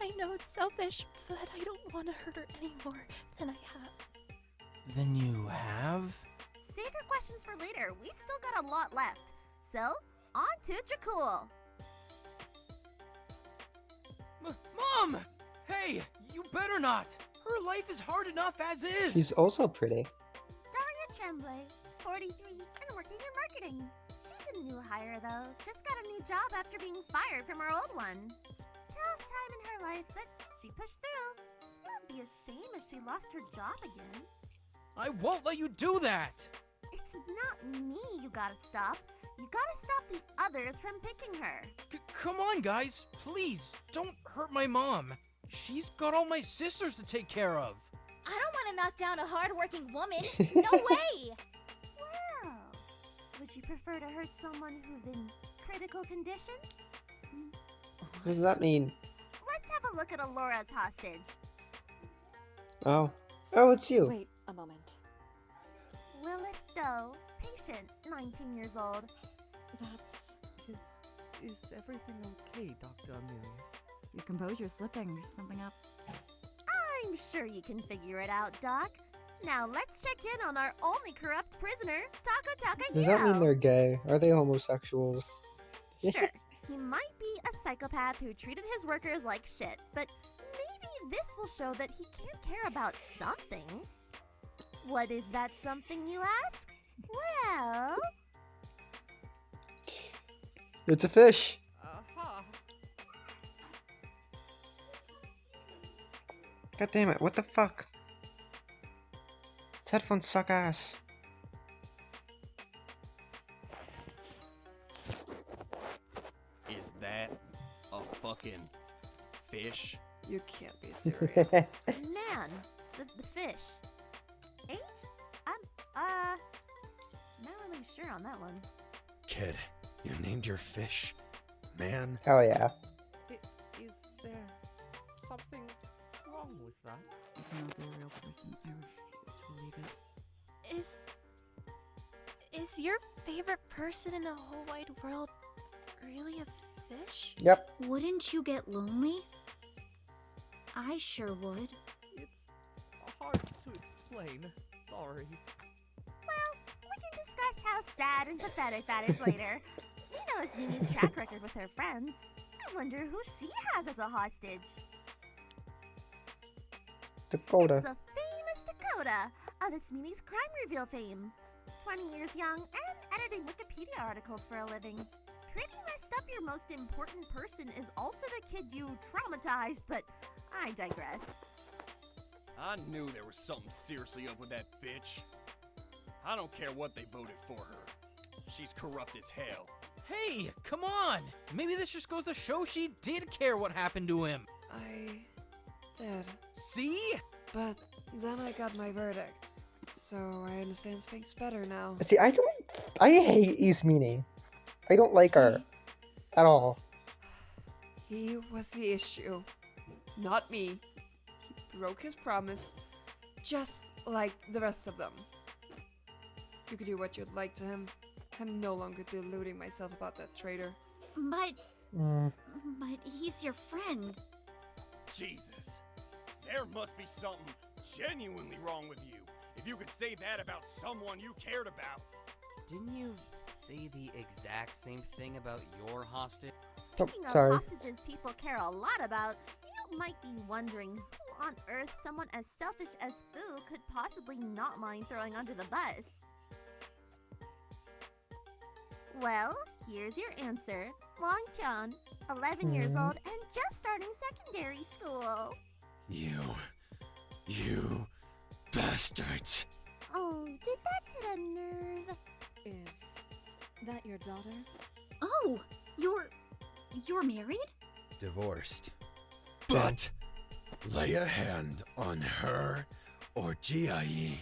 I know it's selfish, but I don't want to hurt her any more than I have. Then you have? Save your questions for later. We still got a lot left. So, on to Dracul. Mom! Hey, you better not! Her life is hard enough as is! She's also pretty. Daria Tremblay, 43, and working in marketing. She's a new hire, though. Just got a new job after being fired from her old one. Tough time in her life, but she pushed through. It would be a shame if she lost her job again. I won't let you do that! It's not me you gotta stop. You gotta stop the others from picking her. Come on, guys. Please, don't hurt my mom. She's got all my sisters to take care of. I don't want to knock down a hard-working woman. No way! Well, would you prefer to hurt someone who's in critical condition? What does that mean? Let's have a look at Alora's hostage. Oh. Oh, it's you. Wait a moment. Lilith Doe, patient, 19 years old. That's... Is everything okay, Dr. Amelius? Your composure's slipping. Something up? I'm sure you can figure it out, Doc. Now let's check in on our only corrupt prisoner, Taka Does that mean Takahiro. they're gay? Are they homosexuals? Sure, he might be a psychopath who treated his workers like shit, but maybe this will show that he can care about something. What is that something, you ask? Well... It's a fish. God damn it, what the fuck? These headphones suck ass. Is that a fucking fish? You can't be serious. Man, the fish. Age? I'm not really sure on that one. Kid, you named your fish Man. Hell yeah. Is there something wrong with that? It cannot be a real person. I refuse to believe it. Is your favorite person in the whole wide world really a fish? Yep. Wouldn't you get lonely? I sure would. It's hard to explain. Sorry. Well, how sad and pathetic that is later. We know Mimi's track record with her friends. I wonder who she has as a hostage. Dakota. It's the famous Dakota of Ismini's crime reveal fame. 20 years young and editing Wikipedia articles for a living. Pretty messed up your most important person is also the kid you traumatized, but I digress. I knew there was something seriously up with that bitch. I don't care what they voted for her. She's corrupt as hell. Hey, come on! Maybe this just goes to show she did care what happened to him. I did. See? But then I got my verdict. So I understand things better now. See, I hate Ismini. I don't like her. At all. He was the issue. Not me. He broke his promise. Just like the rest of them. You could do what you'd like to him. I'm no longer deluding myself about that traitor. But he's your friend. Jesus. There must be something genuinely wrong with you. If you could say that about someone you cared about. Didn't you say the exact same thing about your hostage? Speaking of hostages people care a lot about, you might be wondering who on earth someone as selfish as Fu could possibly not mind throwing under the bus. Well, here's your answer. Wang Tian, 11 years old and just starting secondary school. You bastards. Oh, did that hit a nerve? Is that your daughter? Oh, you're married? Divorced. But lay a hand on her or Jie,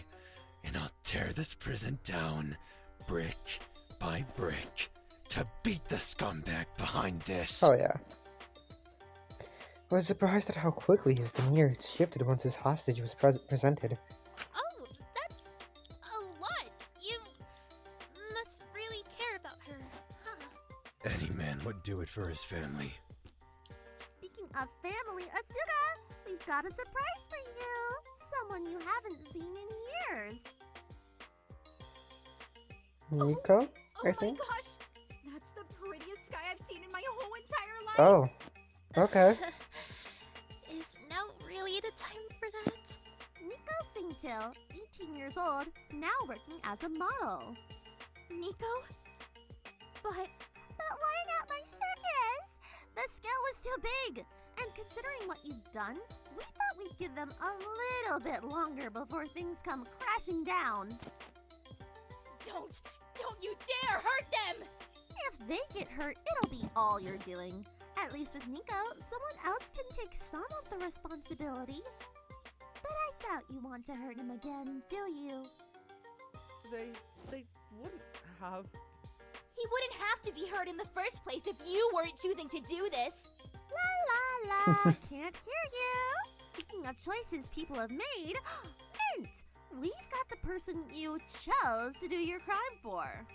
and I'll tear this prison down brick by brick to beat the scumbag behind this. Oh yeah. I was surprised at how quickly his demeanor shifted once his hostage was presented. Oh, that's a lot. You must really care about her, huh? Any man would do it for his family. Speaking of family, Asuka, we've got a surprise for you. Someone you haven't seen in years. Nico, I think? Oh my gosh! That's the prettiest guy I've seen in my whole entire life! Oh, okay. Is now really the time for that? Nico Singtil, 18 years old, now working as a model. Nico? But why not my circus? The scale was too big. And considering what you've done, we thought we'd give them a little bit longer before things come crashing down. Don't you dare hurt them! If they get hurt, it'll be all you're doing. At least with Nico, someone else can take some of the responsibility. But I doubt you want to hurt him again, do you? They wouldn't have. He wouldn't have to be hurt in the first place if you weren't choosing to do this. La la la, can't hear you. Speaking of choices people have made, Mint! We've got the person you chose to do your crime for.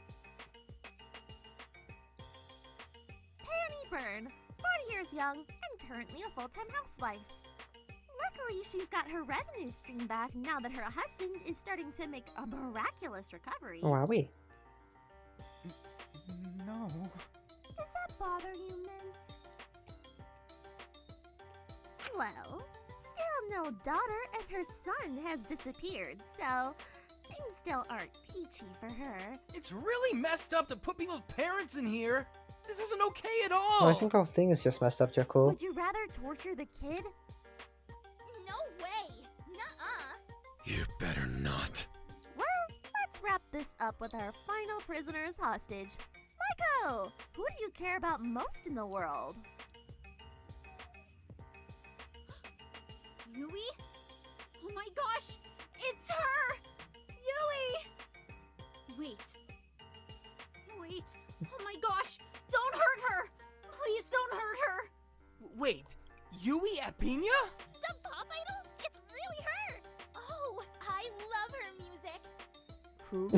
Peony Byrne, 40 years young and currently a full-time housewife. Luckily, she's got her revenue stream back now that her husband is starting to make a miraculous recovery. Wowie. No. Does that bother you, Mint? Well, still no daughter and her son has disappeared, so things still aren't peachy for her. It's really messed up to put people's parents in here. This isn't okay at all. Well, I think the whole thing is just messed up, Jekyll. Would you rather torture the kid? No way! Nuh-uh! You better not. Well, let's wrap this up with our final prisoner's hostage. Maiko! Who do you care about most in the world? Yui? Oh my gosh! It's her! Yui! Wait. Oh my gosh! Don't hurt her! Please don't hurt her! Wait, Yui at Pina? The pop idol? It's really her! Oh, I love her music! Who?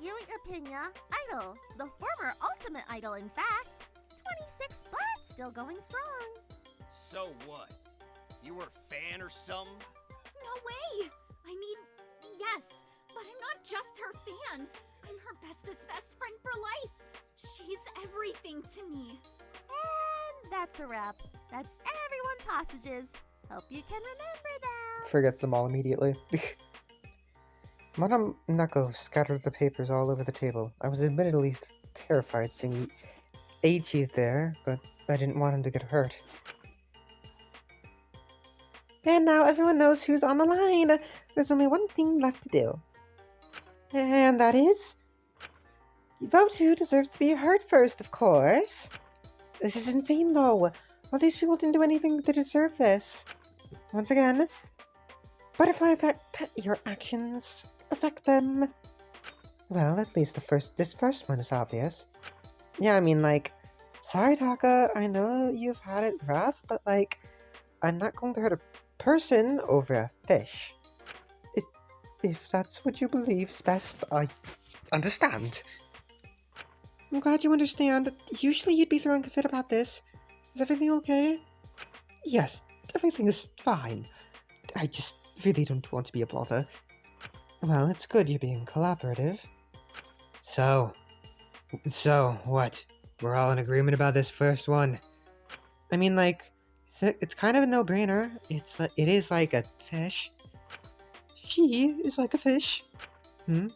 Yui Apina, idol. The former ultimate idol, in fact. 26, but still going strong. So what? You were a fan or something? No way! I mean, yes, but I'm not just her fan. I'm her bestest best friend for life. She's everything to me. And that's a wrap. That's everyone's hostages. Hope you can remember them. Forgets them all immediately. Madame Neko scattered the papers all over the table. I was admittedly terrified seeing Eiichi there, but I didn't want him to get hurt. And now everyone knows who's on the line. There's only one thing left to do. And that is... vote who deserves to be heard first, of course. This is insane, though. All these people didn't do anything to deserve this. Once again, butterfly effect. Your actions affect them. Well, at least this first one is obvious. Yeah, I mean, like, sorry, Taka, I know you've had it rough, but, like, I'm not going to hurt a person over a fish. If that's what you believe is best, I understand. I'm glad you understand. Usually you'd be throwing a fit about this. Is everything okay? Yes, everything is fine. I just really don't want to be a blotter. Well, it's good you're being collaborative. So what? We're all in agreement about this first one. I mean, like, it's kind of a no-brainer. It is like a fish. She is like a fish. Never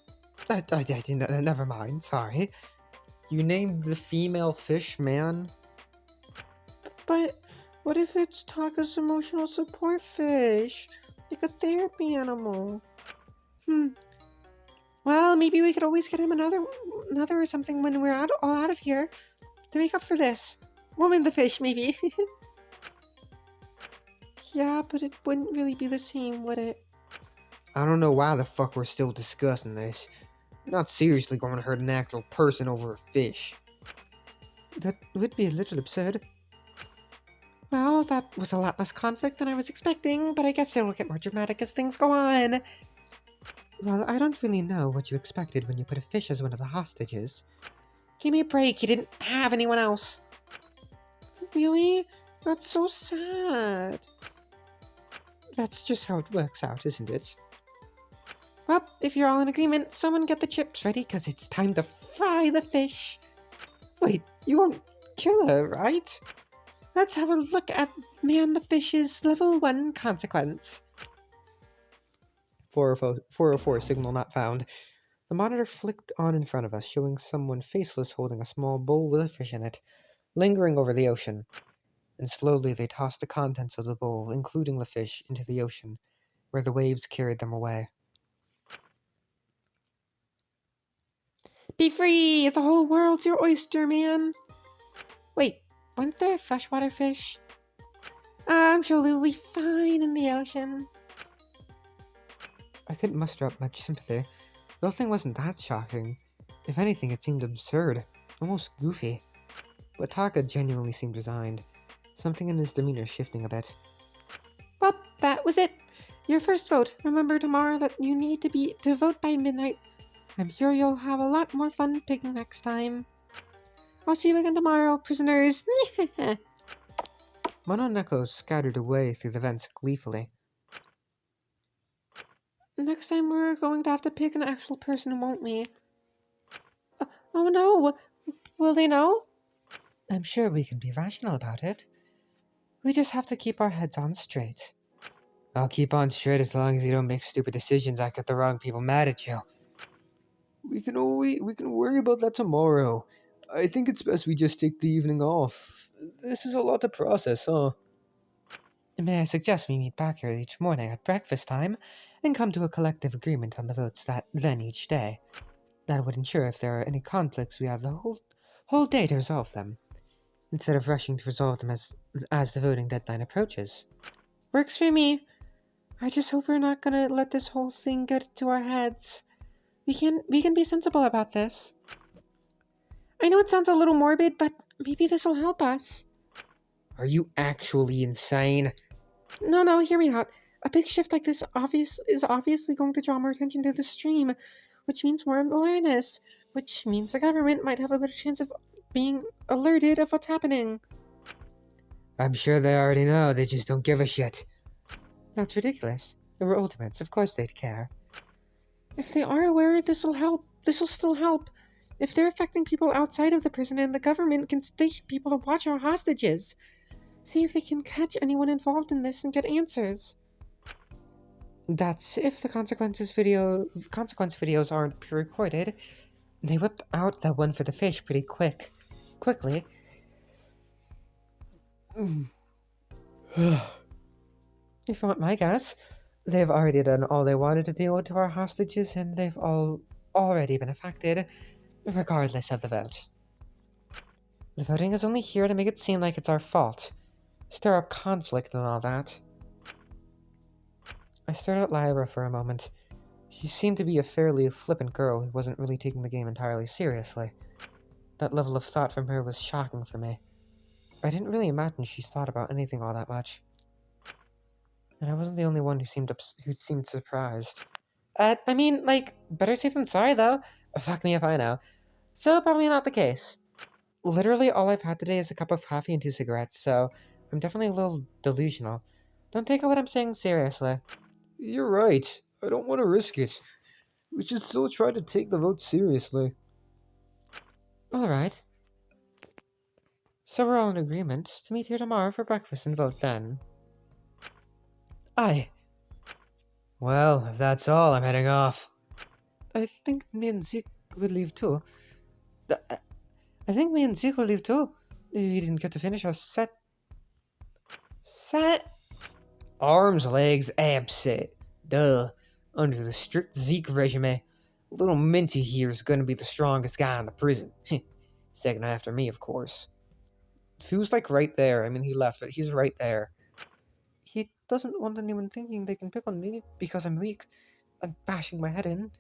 mind, sorry. You named the female fish man? But what if it's Taka's emotional support fish? Like a therapy animal? Well, maybe we could always get him another or something when we're all out of here. To make up for this. Woman the fish, maybe. Yeah, but it wouldn't really be the same, would it? I don't know why the fuck we're still discussing this. I'm not seriously going to hurt an actual person over a fish. That would be a little absurd. Well, that was a lot less conflict than I was expecting, but I guess it'll get more dramatic as things go on. Well, I don't really know what you expected when you put a fish as one of the hostages. Give me a break, you didn't have anyone else. Really? That's so sad. That's just how it works out, isn't it? Well, if you're all in agreement, someone get the chips ready, because it's time to fry the fish. Wait, you won't kill her, right? Let's have a look at Man the Fish's level 1 consequence. 404 signal not found. The monitor flicked on in front of us, showing someone faceless holding a small bowl with a fish in it, lingering over the ocean. And slowly they tossed the contents of the bowl, including the fish, into the ocean, where the waves carried them away. Be free! The whole world's your oyster, man! Wait, weren't there freshwater fish? I'm sure they'll be fine in the ocean. I couldn't muster up much sympathy. The whole thing wasn't that shocking. If anything, it seemed absurd, almost goofy. But Taka genuinely seemed resigned, something in his demeanor shifting a bit. Well, that was it. Your first vote. Remember tomorrow that you need to vote by midnight. I'm sure you'll have a lot more fun picking next time. I'll see you again tomorrow, prisoners. Mononeko scattered away through the vents gleefully. Next time we're going to have to pick an actual person, won't we? Oh no! Will they know? I'm sure we can be rational about it. We just have to keep our heads on straight. I'll keep on straight as long as you don't make stupid decisions that get the wrong people mad at you. We can worry about that tomorrow. I think it's best we just take the evening off. This is a lot to process, huh? May I suggest we meet back here each morning at breakfast time and come to a collective agreement on the votes then each day. That would ensure if there are any conflicts we have the whole day to resolve them, instead of rushing to resolve them as the voting deadline approaches. Works for me. I just hope we're not gonna let this whole thing get to our heads. We can be sensible about this. I know it sounds a little morbid, but maybe this'll help us. Are you actually insane? No, hear me out. A big shift like this is obviously going to draw more attention to the stream, which means more awareness, which means the government might have a better chance of being alerted of what's happening. I'm sure they already know, they just don't give a shit. That's ridiculous. They were ultimates, of course they'd care. If they are aware, this'll help. this will still help. If they're affecting people outside of the prison, and the government can station people to watch our hostages. See if they can catch anyone involved in this and get answers. That's if the consequence videos aren't pre-recorded. They whipped out that one for the fish pretty quickly. If you want my guess, they've already done all they wanted to do to our hostages, and they've all already been affected, regardless of the vote. The voting is only here to make it seem like it's our fault, stir up conflict and all that. I stared at Lyra for a moment. She seemed to be a fairly flippant girl who wasn't really taking the game entirely seriously. That level of thought from her was shocking for me. I didn't really imagine she thought about anything all that much. And I wasn't the only one who seemed surprised. I mean, like, better safe than sorry, though. Fuck me if I know. So, probably not the case. Literally all I've had today is a cup of coffee and 2 cigarettes, so I'm definitely a little delusional. Don't take what I'm saying seriously. You're right. I don't want to risk it. We should still try to take the vote seriously. Alright. So we're all in agreement to meet here tomorrow for breakfast and vote then. Aye. Well, if that's all, I'm heading off. I think me and Zeke would leave too. I think me and Zeke will leave too. We didn't get to finish our set. Arms, legs, abs set. Duh. Under the strict Zeke regime, little Minty here is gonna be the strongest guy in the prison. Second after me, of course. Fu's like right there. I mean, he left, but he's right there. He doesn't want anyone thinking they can pick on me because I'm weak. I'm bashing my head in.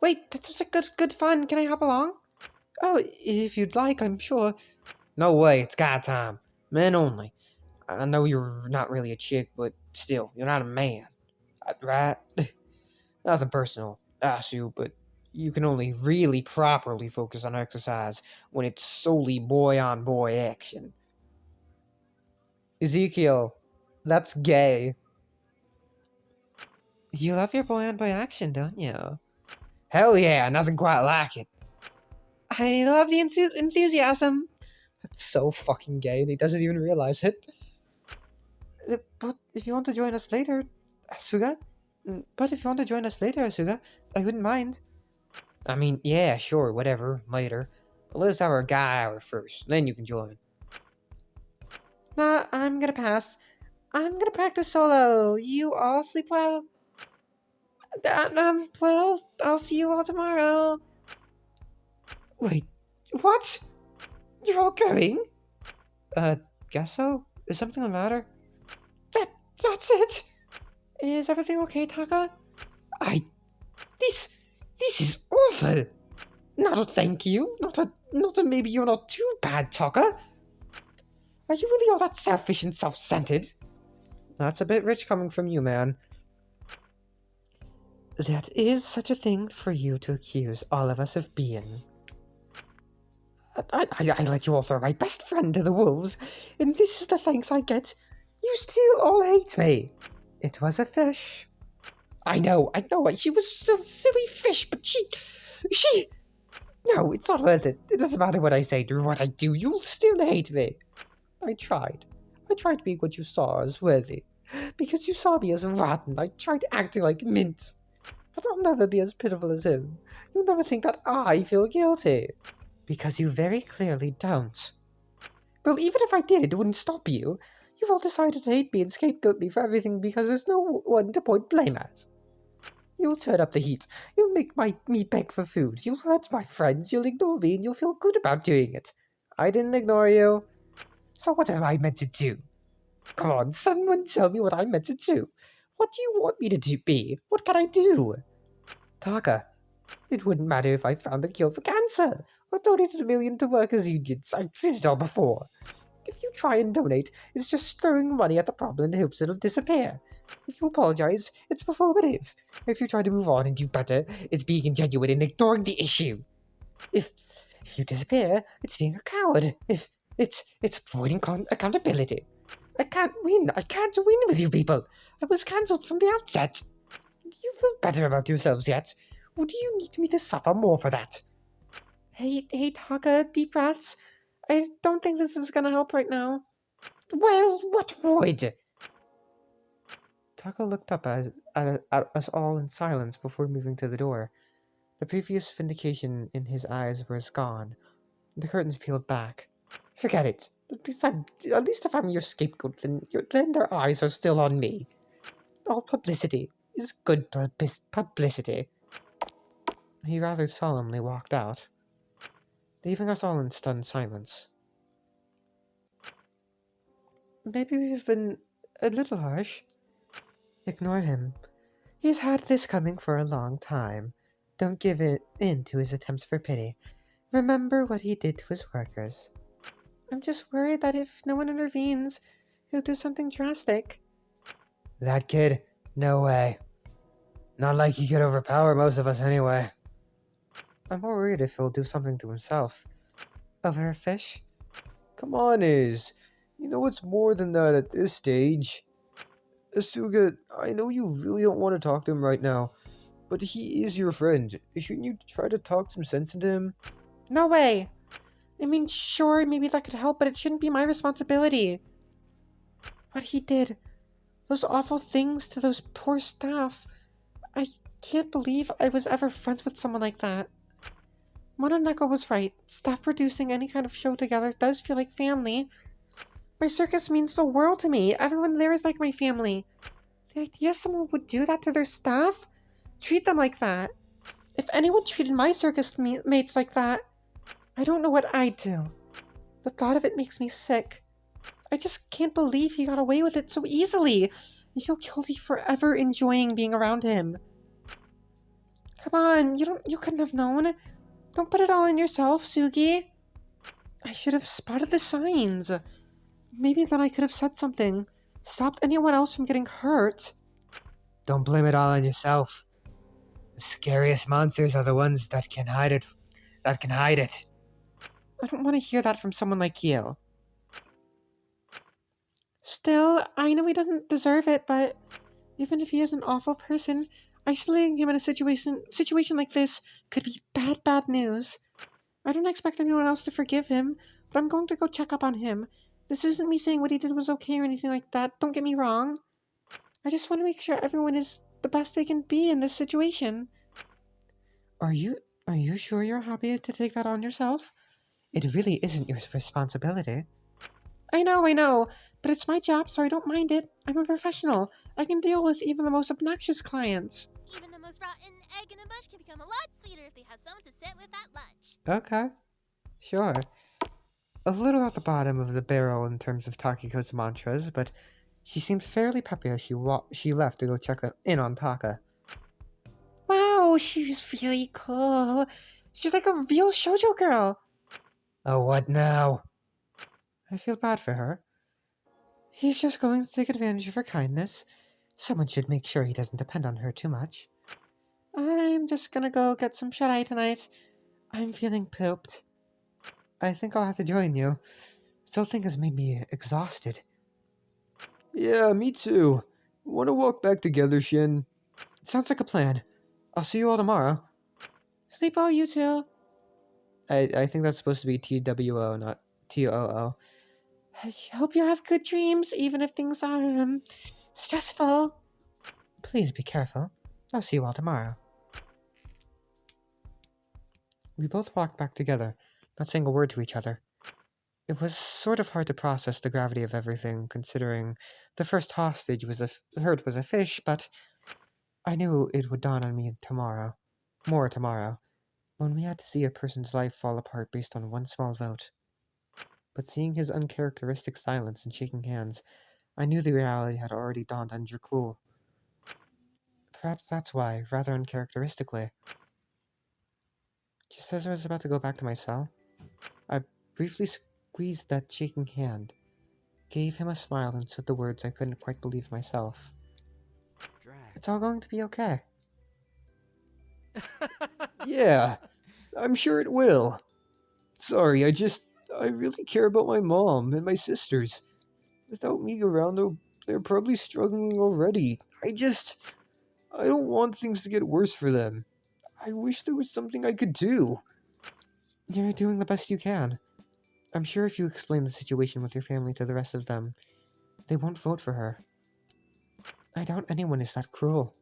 Wait, that sounds like good fun. Can I hop along? Oh, if you'd like, I'm sure. No way, it's guy time. Men only. I know you're not really a chick, but still, you're not a man. Right? Nothing personal, you, but you can only really properly focus on exercise when it's solely boy-on-boy action. Ezekiel, that's gay. You love your boy-on-boy action, don't you? Hell yeah, nothing quite like it. I love the enthusiasm. That's so fucking gay, and he doesn't even realize it. But if you want to join us later, Asuga, I wouldn't mind. I mean, yeah, sure, whatever, later. But let's have our guy hour first, then you can join. Nah, I'm gonna pass. I'm gonna practice solo. You all sleep well. Well, I'll see you all tomorrow. Wait, what? You're all going? Guess so. Is something the matter? That's it. Is everything okay, Taka? This is awful. Not a thank you. Not a maybe you're not too bad, Taka. Are you really all that selfish and self-centered? That's a bit rich coming from you, man. That is such a thing for you to accuse all of us of being. I let you all throw my best friend to the wolves, and this is the thanks I get. You still all hate me. It was a fish. I know, she was a silly fish, but she... No, it's not worth it. It doesn't matter what I say or what I do, you'll still hate me. I tried to be what you saw as worthy. Because you saw me as rotten, I tried acting like mint. But I'll never be as pitiful as him. You'll never think that I feel guilty. Because you very clearly don't. Well, even if I did, it wouldn't stop you. You've all decided to hate me and scapegoat me for everything because there's no one to point blame at. You'll turn up the heat. You'll make me beg for food. You'll hurt my friends. You'll ignore me and you'll feel good about doing it. I didn't ignore you. So what am I meant to do? Come on, someone tell me what I'm meant to do. What do you want me to be? What can I do? Taka, it wouldn't matter if I found a cure for cancer or donated $1 million to workers' unions. I've said it all before. If you try and donate, it's just throwing money at the problem in hopes it'll disappear. If you apologize, it's performative. If you try to move on and do better, it's being ingenuine and ignoring the issue. If you disappear, it's being a coward. If it's avoiding accountability. I can't win with you people. I was cancelled from the outset. Do you feel better about yourselves yet? Or do you need me to suffer more for that? Hey, Taka, deep breaths. I don't think this is gonna help right now. Well, what would? Taka looked up at us all in silence before moving to the door. The previous vindication in his eyes was gone. The curtains peeled back. Forget it. At least if I'm your scapegoat, then their eyes are still on me. All publicity is good publicity. He rather solemnly walked out, leaving us all in stunned silence. Maybe we've been a little harsh. Ignore him. He's had this coming for a long time. Don't give in to his attempts for pity. Remember what he did to his workers. I'm just worried that if no one intervenes, he'll do something drastic. That kid? No way. Not like he could overpower most of us anyway. I'm more worried if he'll do something to himself. Over a fish? Come on, Iz. You know it's more than that at this stage. Asuga, I know you really don't want to talk to him right now, but he is your friend. Shouldn't you try to talk some sense into him? No way! I mean, sure, maybe that could help, but it shouldn't be my responsibility. What he did, those awful things to those poor staff. I can't believe I was ever friends with someone like that. Mononeko was right. Staff producing any kind of show together does feel like family. My circus means the world to me. Everyone there is like my family. The idea someone would do that to their staff? Treat them like that. If anyone treated my circus mates like that, I don't know what I'd do. The thought of it makes me sick. I just can't believe he got away with it so easily. I feel guilty forever enjoying being around him. Come on, you couldn't have known. Don't put it all on yourself, Sugi. I should have spotted the signs. Maybe then I could have said something. Stopped anyone else from getting hurt. Don't blame it all on yourself. The scariest monsters are the ones that can hide it. I don't want to hear that from someone like you. Still, I know he doesn't deserve it, but even if he is an awful person, isolating him in a situation like this could be bad news. I don't expect anyone else to forgive him, but I'm going to go check up on him. This isn't me saying what he did was okay or anything like that, don't get me wrong. I just want to make sure everyone is the best they can be in this situation. Are you sure you're happy to take that on yourself? It really isn't your responsibility. I know, but it's my job, so I don't mind it. I'm a professional. I can deal with even the most obnoxious clients. Even the most rotten egg in a bush can become a lot sweeter if they have someone to sit with at lunch. Okay, sure. A little at the bottom of the barrel in terms of Takiko's mantras, but she seems fairly peppy as she left to go check in on Taka. Wow, she's really cool. She's like a real shoujo girl. Oh, what now? I feel bad for her. He's just going to take advantage of her kindness. Someone should make sure he doesn't depend on her too much. I'm just gonna go get some shut-eye tonight. I'm feeling pooped. I think I'll have to join you. This whole thing has made me exhausted. Yeah, me too. Want to walk back together, Shin? Sounds like a plan. I'll see you all tomorrow. Sleep well, you two. I think that's supposed to be TWO, not TOO. I hope you have good dreams, even if things are, stressful. Please be careful. I'll see you all tomorrow. We both walked back together, not saying a word to each other. It was sort of hard to process the gravity of everything, considering the first hostage was a fish, but I knew it would dawn on me tomorrow, when we had to see a person's life fall apart based on one small vote. But seeing his uncharacteristic silence and shaking hands, I knew the reality had already dawned on Dracul. Perhaps that's why, rather uncharacteristically. Just as I was about to go back to my cell, I briefly squeezed that shaking hand, gave him a smile, and said the words I couldn't quite believe myself. It's all going to be okay. Yeah, I'm sure it will. Sorry, I really care about my mom and my sisters. Without me around, they're probably struggling already. I don't want things to get worse for them. I wish there was something I could do. You're doing the best you can. I'm sure if you explain the situation with your family to the rest of them, they won't vote for her. I doubt anyone is that cruel.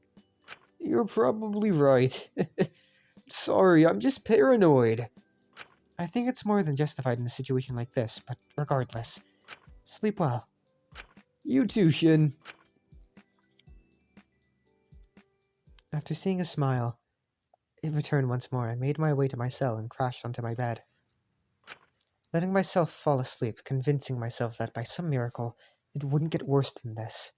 You're probably right. Sorry, I'm just paranoid. I think it's more than justified in a situation like this, but regardless, sleep well. You too, Shin. After seeing a smile, it returned once more. I made my way to my cell and crashed onto my bed. Letting myself fall asleep, convincing myself that by some miracle, it wouldn't get worse than this.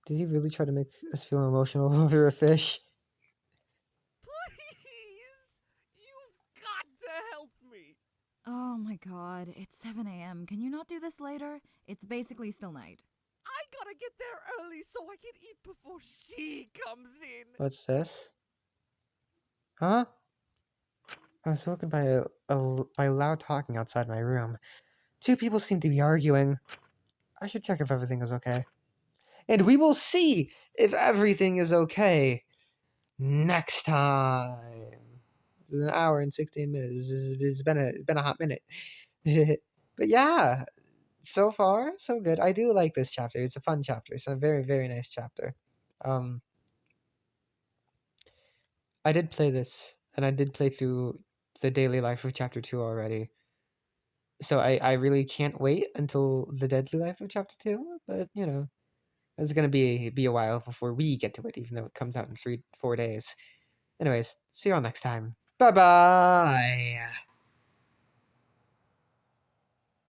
Did he really try to make us feel emotional over a fish? Please! You've got to help me! Oh my god, it's 7 a.m. Can you not do this later? It's basically still night. I gotta get there early so I can eat before she comes in. What's this? Huh? I was woken by by loud talking outside my room. Two people seem to be arguing. I should check if everything is okay. And we will see if everything is okay next time. It's an hour and 16 minutes. It's been a hot minute. But yeah, so far, so good. I do like this chapter. It's a fun chapter. It's a very, very nice chapter. I did play this, and I did play through the daily life of chapter 2 already. So I really can't wait until the deadly life of chapter 2, but you know, it's gonna be a while before we get to it, even though it comes out in 4 days. Anyways, see you all next time. Bye bye.